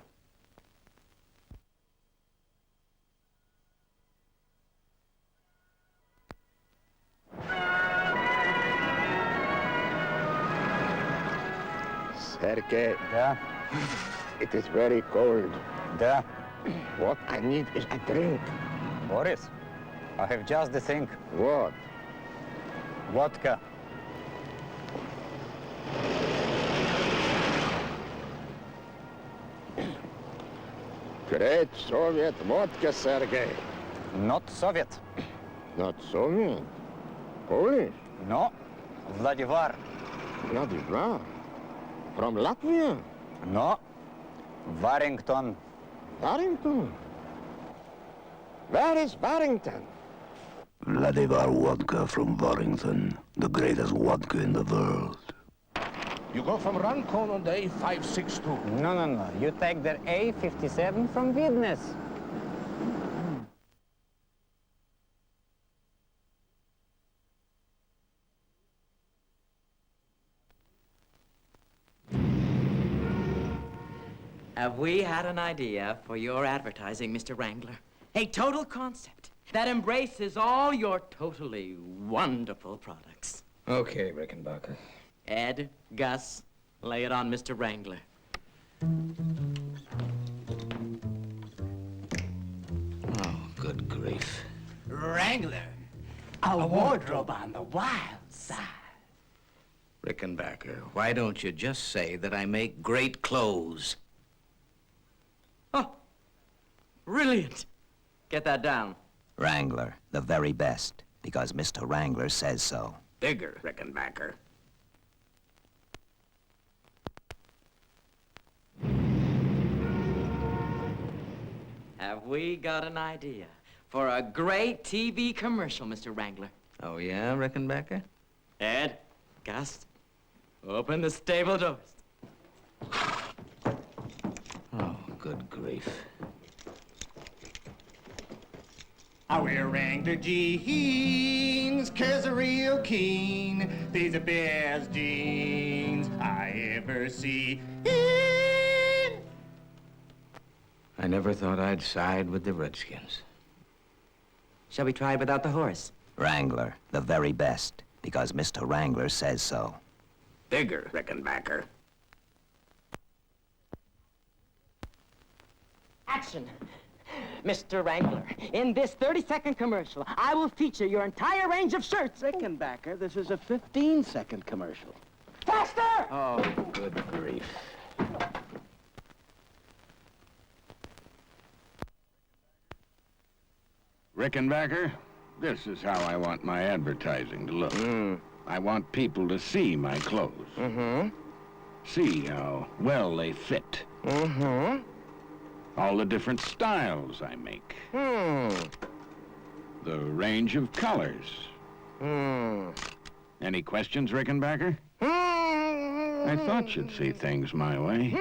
Sergei. Yeah? It is very cold. Yeah? What I need is a drink. Boris, I have just the thing. What? Vodka. Great Soviet vodka, Sergei. Not Soviet. Not Soviet? Polish? No. Vladimir. Vladimir? From Latvia? No. Warrington. Warrington? Where is Warrington? Vladimir vodka from Warrington, the greatest vodka in the world. You go from Rancon on the A562. No. You take the A57 from Vidnes. Have we had an idea for your advertising, Mr. Wrangler? A total concept that embraces all your totally wonderful products. Okay, Rickenbacker. Ed, Gus, lay it on Mr. Wrangler. Oh, good grief. Wrangler, a wardrobe on the wild side. Rickenbacker, why don't you just say that I make great clothes? Oh, brilliant. Get that down. Wrangler, the very best, because Mr. Wrangler says so. Bigger, Rickenbacker. Have we got an idea for a great TV commercial, Mr. Wrangler? Oh, yeah, Rickenbacker? Ed, Gus, open the stable doors. Oh, good grief. I wear Wrangler jeans, 'cause they're real keen. These are the best jeans I ever see. I never thought I'd side with the Redskins. Shall we try it without the horse? Wrangler, the very best, because Mr. Wrangler says so. Bigger, Rickenbacker. Action! Mr. Wrangler, in this 30-second commercial, I will feature your entire range of shirts. Rickenbacker, this is a 15-second commercial. Faster! Oh, good grief. Rickenbacker, this is how I want my advertising to look. I want people to see my clothes. See how well they fit. All the different styles I make. The range of colors. Any questions, Rickenbacker? I thought you'd see things my way.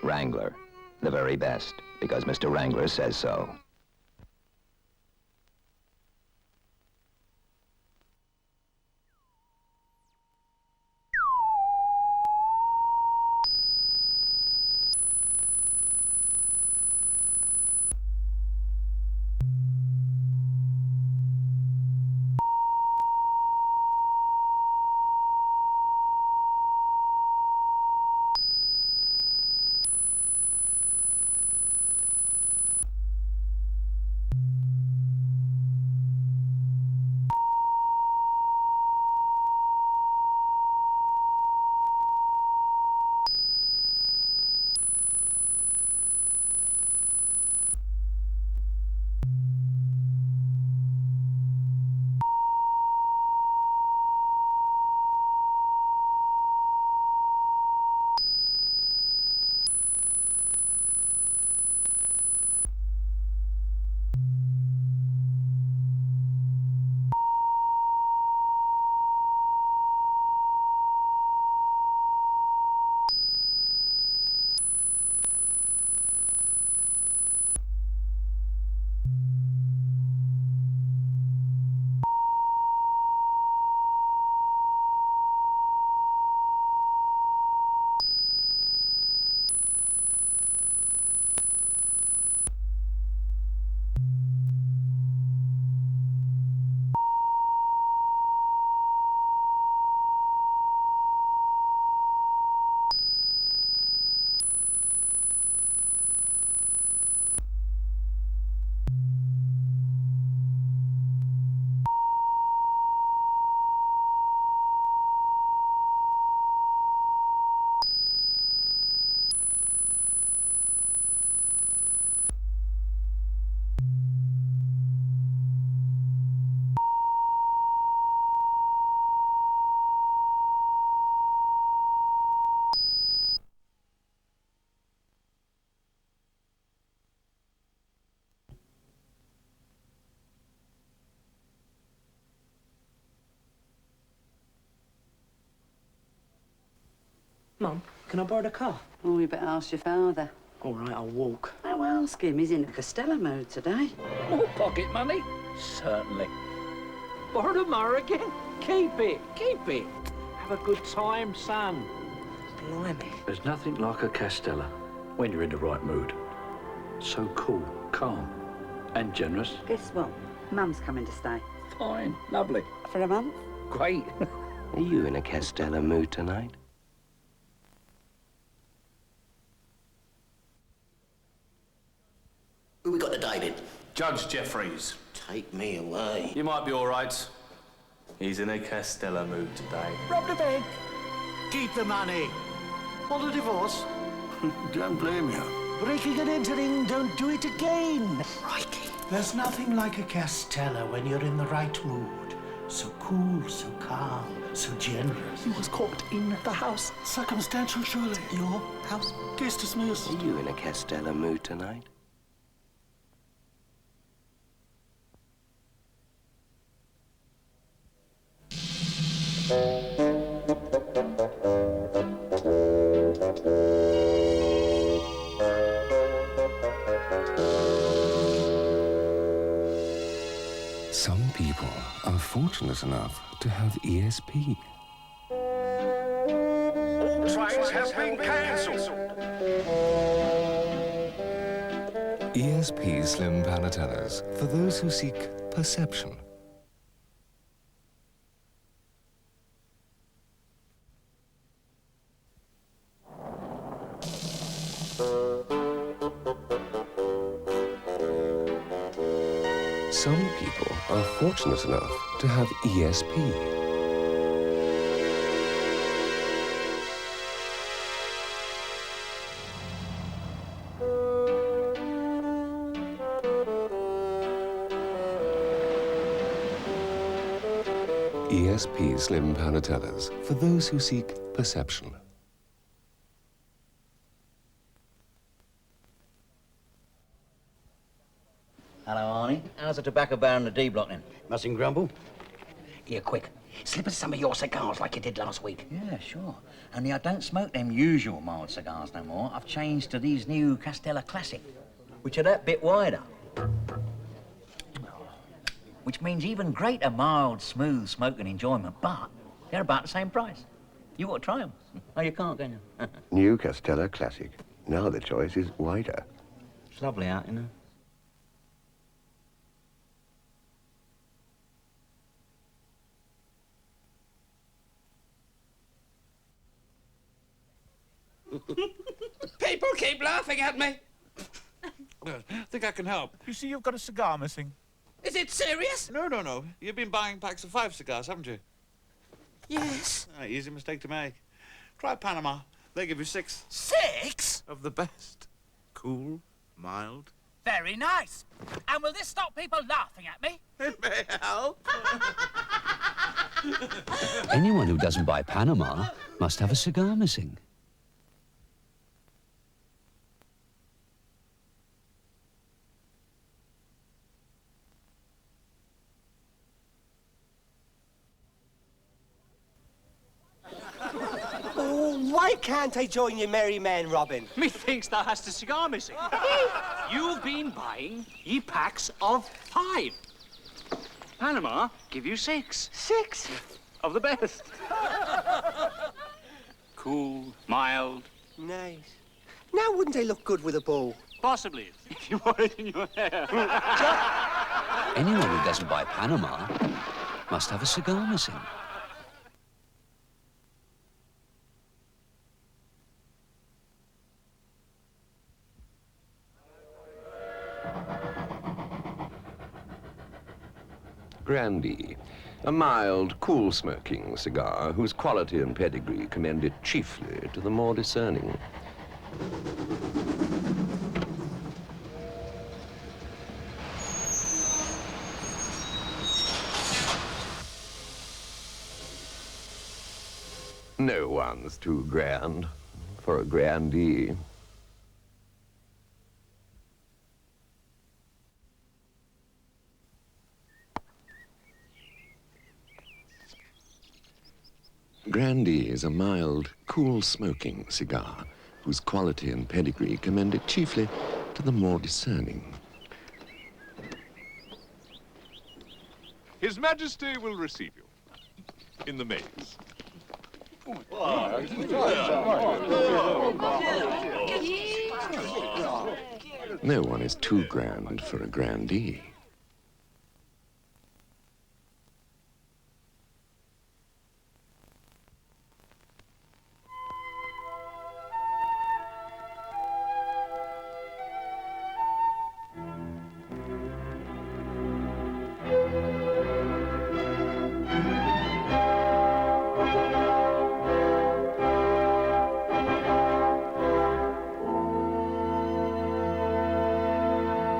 Wrangler, the very best, because Mr. Wrangler says so. Mum, can I borrow the car? Oh, you better ask your father. All right, I'll walk. Oh, ask him. He's in a Costello mood today. More pocket money? Certainly. Borrow tomorrow again? Keep it, keep it. Have a good time, son. Blimey. There's nothing like a Castella when you're in the right mood. So cool, calm, and generous. Guess what? Mum's coming to stay. Fine, lovely. For a month? Great. Are you in a Castella mood tonight? Who we got to David? Judge Jeffries. Take me away. You might be all right. He's in a Castella mood today. Rob the bank. Keep the money. Want a divorce? Don't blame you. Breaking and entering, don't do it again. Crikey. There's nothing like a Castella when you're in the right mood. So cool, so calm, so generous. He was caught in the house. Circumstantial, surely. Your house. Case dismissed. Are you in a Castella mood tonight? Some people are fortunate enough to have ESP. All trains have been cancelled. ESP Slim Panatellas for those who seek perception. Some people are fortunate enough to have ESP. ESP Slim Panatellas for those who seek perception. Hello, Arnie. How's the tobacco bar and the D block then? Mustn't grumble. Here, quick. Slip us some of your cigars like you did last week. Yeah, sure. Only I don't smoke them usual mild cigars no more. I've changed to these new Castella Classic, which are that bit wider. Which means even greater mild, smooth smoking enjoyment, but they're about the same price. You ought to try them. Oh, you can't, can you? New Castella Classic. Now the choice is wider. It's lovely out, you know. People keep laughing at me. I think I can help. You see, you've got a cigar missing. Is it serious? No. You've been buying packs of 5 cigars, haven't you? Yes. Easy mistake to make. Try Panama. They give you 6. 6? Of the best. Cool, mild. Very nice. And will this stop people laughing at me? It may help. Anyone who doesn't buy Panama must have a cigar missing. Why can't I join you, merry man, Robin? Methinks thou hast a cigar missing. You've been buying ye packs of 5. Panama give you 6. 6? Of the best. Cool, mild. Nice. Now, wouldn't they look good with a bow? Possibly, if you wore it in your hair. Anyone who doesn't buy Panama must have a cigar missing. Grandee, a mild, cool-smoking cigar whose quality and pedigree commend it chiefly to the more discerning. No one's too grand for a grandee. Grandee is a mild, cool-smoking cigar whose quality and pedigree commend it chiefly to the more discerning. His Majesty will receive you in the maze. No one is too grand for a grandee.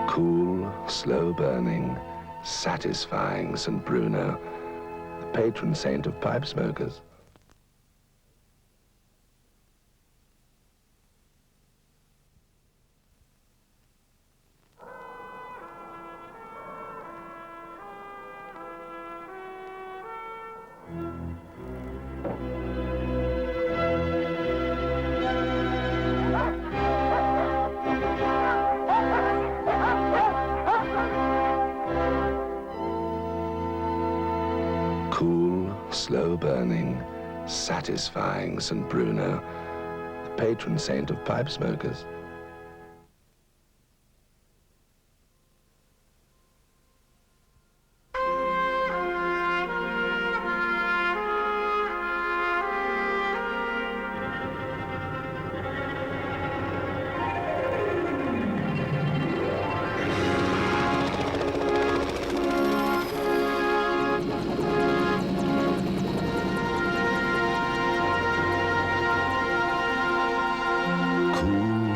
Cool, slow-burning, satisfying St. Bruno, the patron saint of pipe smokers. Cool, slow-burning, satisfying St. Bruno, the patron saint of pipe smokers.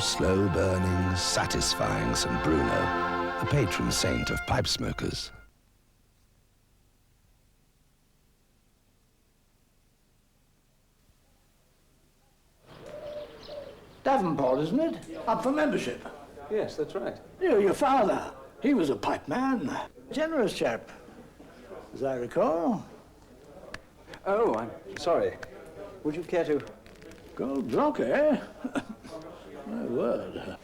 Slow-burning, satisfying St. Bruno, the patron saint of pipe smokers. Davenport, isn't it? Up for membership. Yes, that's right. Your father, he was a pipe man. Generous chap, as I recall. Oh, I'm sorry. Would you care to... Gold block, eh? My word.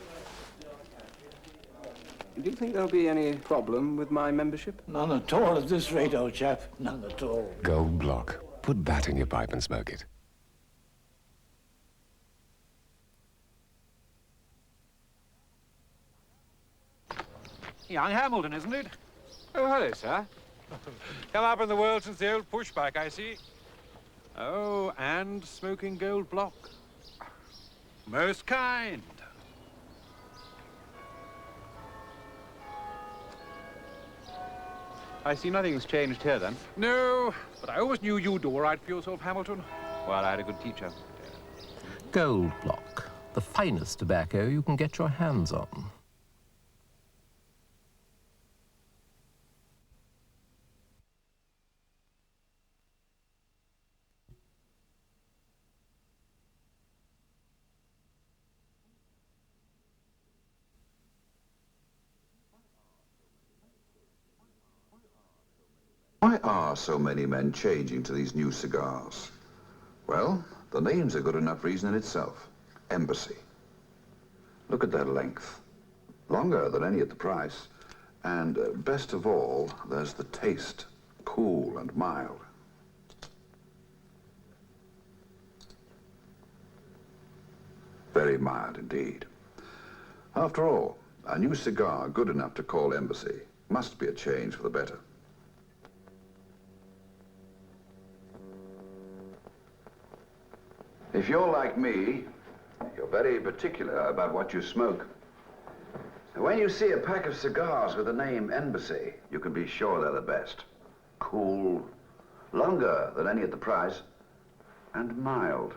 Do you think there'll be any problem with my membership? None at all at this rate, old chap. None at all. Gold block. Put that in your pipe and smoke it. Young Hamilton, isn't it? Oh, hello, sir. Come up in the world since the old pushback, I see. Oh, and smoking gold block. Most kind. I see nothing's changed here, then. No, but I always knew you'd do all right for yourself, Hamilton. Well, I had a good teacher. Gold block, the finest tobacco you can get your hands on. Why are so many men changing to these new cigars? Well, the name's a good enough reason in itself. Embassy. Look at that length. Longer than any at the price. And best of all, there's the taste. Cool and mild. Very mild indeed. After all, a new cigar good enough to call Embassy must be a change for the better. If you're like me, you're very particular about what you smoke. When you see a pack of cigars with the name Embassy, you can be sure they're the best. Cool, longer than any at the price, and mild.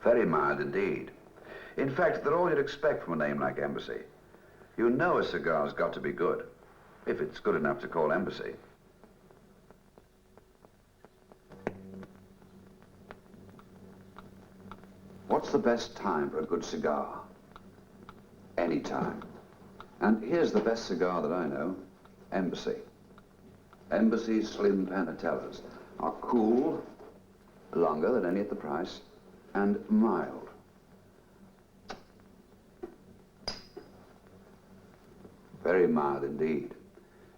Very mild indeed. In fact, they're all you'd expect from a name like Embassy. You know a cigar's got to be good, if it's good enough to call Embassy. What's the best time for a good cigar? Any time. And here's the best cigar that I know, Embassy. Embassy Slim Panatellas are cool, longer than any at the price, and mild. Very mild indeed.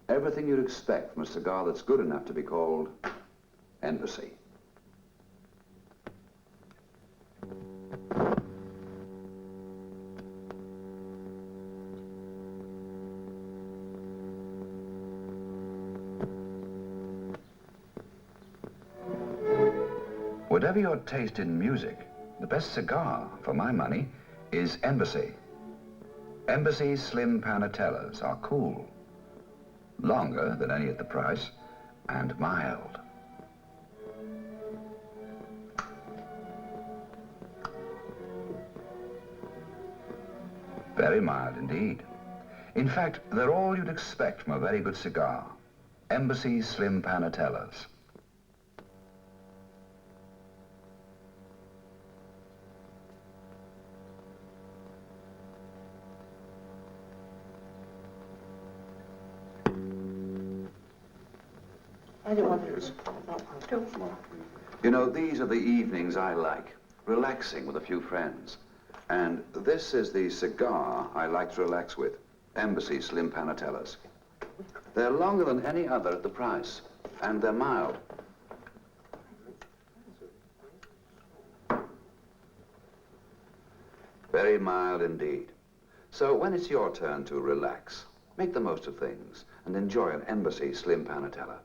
Everything you'd expect from a cigar that's good enough to be called Embassy. Whatever your taste in music, the best cigar, for my money, is Embassy. Embassy Slim Panatellas are cool, longer than any at the price, and mild. Very mild indeed. In fact, they're all you'd expect from a very good cigar. Embassy Slim Panatellas. I don't want to. Don't want. You know, these are the evenings I like, relaxing with a few friends. And this is the cigar I like to relax with, Embassy Slim Panatellas. They're longer than any other at the price, and they're mild. Very mild indeed. So when it's your turn to relax, make the most of things and enjoy an Embassy Slim Panatella.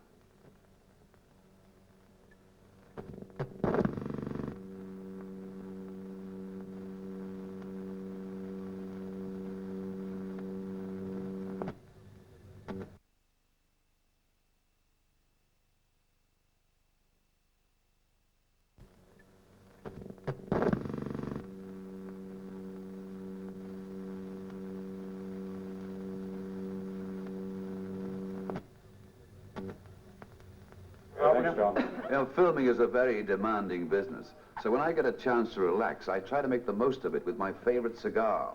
You know, filming is a very demanding business. So when I get a chance to relax, I try to make the most of it with my favorite cigar.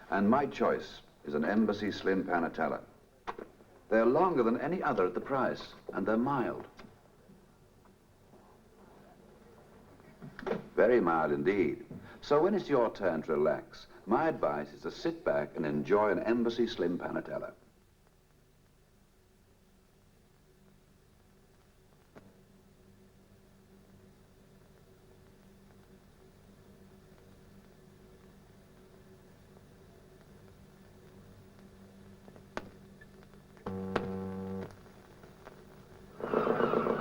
And my choice is an Embassy Slim Panatella. They're longer than any other at the price, and they're mild. Very mild indeed. So when it's your turn to relax, my advice is to sit back and enjoy an Embassy Slim Panatella.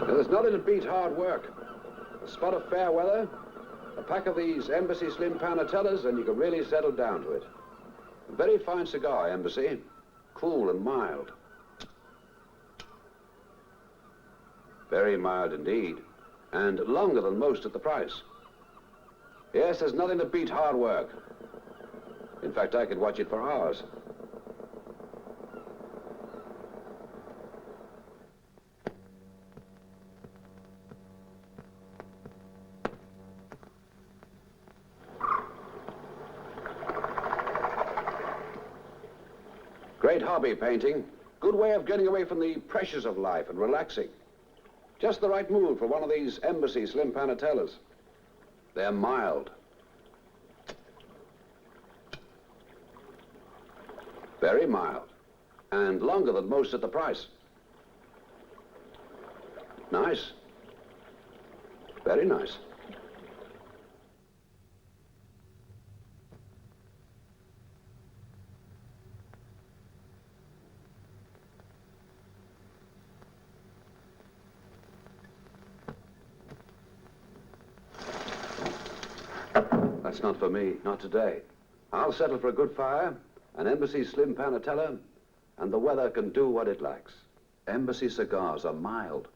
There's nothing to beat hard work. A spot of fair weather, a pack of these Embassy Slim Panatellas, and you can really settle down to it. A very fine cigar, Embassy. Cool and mild. Very mild indeed. And longer than most at the price. Yes, there's nothing to beat hard work. In fact, I could watch it for hours. Great hobby, painting. Good way of getting away from the pressures of life and relaxing. Just the right mood for one of these Embassy Slim Panatellas. They're mild. Very mild. And longer than most at the price. Nice. Very nice. That's not for me, not today. I'll settle for a good fire, an Embassy Slim Panatella, and the weather can do what it likes. Embassy cigars are mild.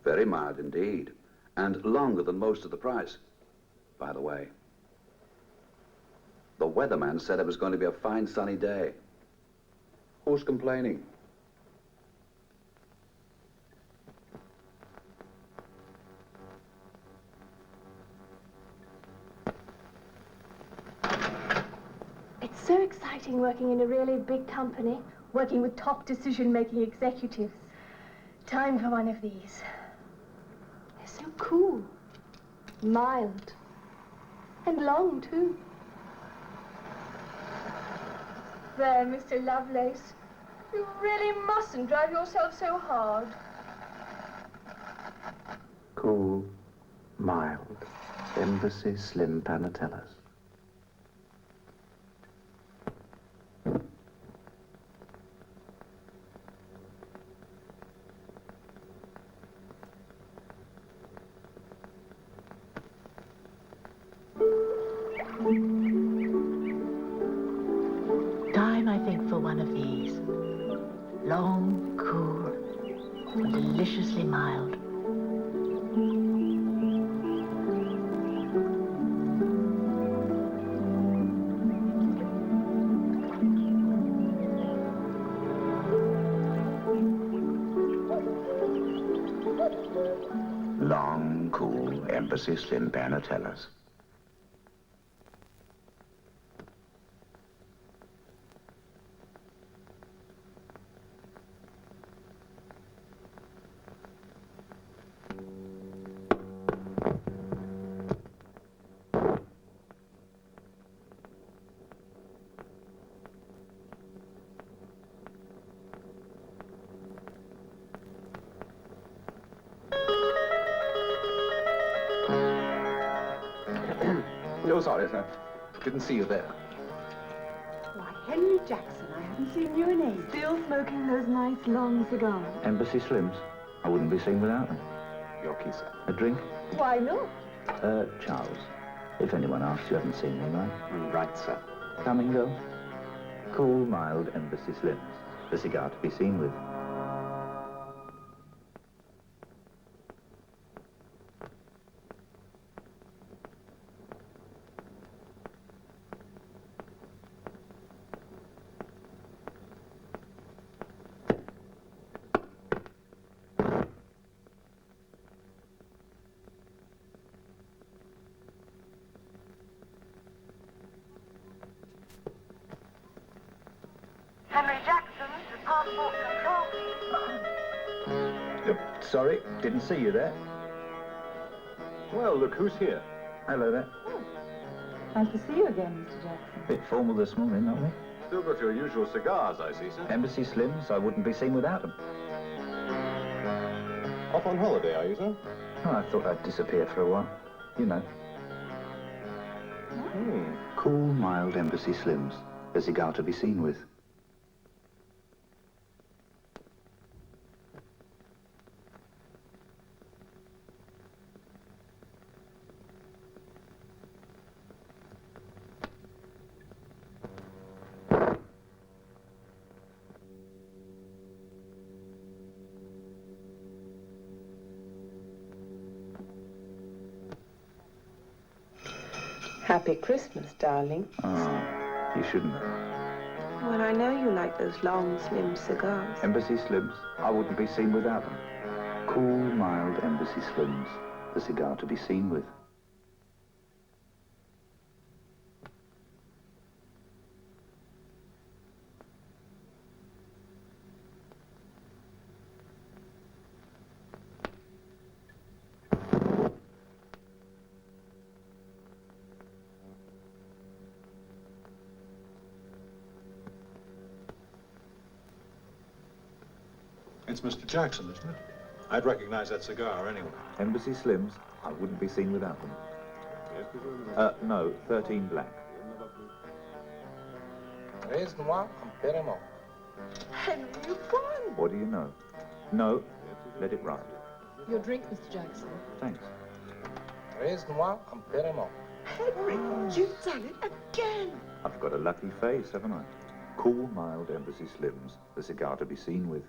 Very mild indeed, and longer than most of the price. By the way, the weatherman said it was going to be a fine sunny day. Who's complaining? It's so exciting working in a really big company, working with top decision-making executives. Time for one of these. They're so cool, mild, and long, too. There, Mr. Lovelace, you really mustn't drive yourself so hard. Cool, mild, Embassy Slim Panatellas. Time, I think, for one of these. Long, cool, and deliciously mild. Long, cool, Embassy Slim Panatellas. So sorry, sir. Didn't see you there. Why, Henry Jackson, I haven't seen you in ages. Still smoking those nice long cigars? Embassy Slims. I wouldn't be seen without them. Your key, sir. A drink? Why not? Charles. If anyone asks, you haven't seen me, right? Right, sir. Come and go. Cool, mild Embassy Slims. The cigar to be seen with. Henry Jackson, passport control. Sorry, didn't see you there. Well, look who's here. Hello there. Nice to see you again, Mr. Jackson. Bit formal this morning, aren't we? Still got your usual cigars, I see, sir. Embassy Slims, I wouldn't be seen without them. Off on holiday, are you, sir? Oh, I thought I'd disappear for a while. You know. Cool, mild Embassy Slims. The cigar to be seen with. Happy Christmas, darling. Ah, you shouldn't. Well, I know you like those long, slim cigars. Embassy Slims, I wouldn't be seen without them. Cool, mild Embassy Slims. The cigar to be seen with. It's Mr. Jackson, isn't it? I'd recognize that cigar anyway. Embassy Slims, I wouldn't be seen without them. No, 13 black. Raise-moi un périmon. Henry, you've won. What do you know? No, let it ride. Your drink, Mr. Jackson. Thanks. Raise-moi un périmon. Henry, you've done it again. I've got a lucky face, haven't I? Cool, mild Embassy Slims. The cigar to be seen with.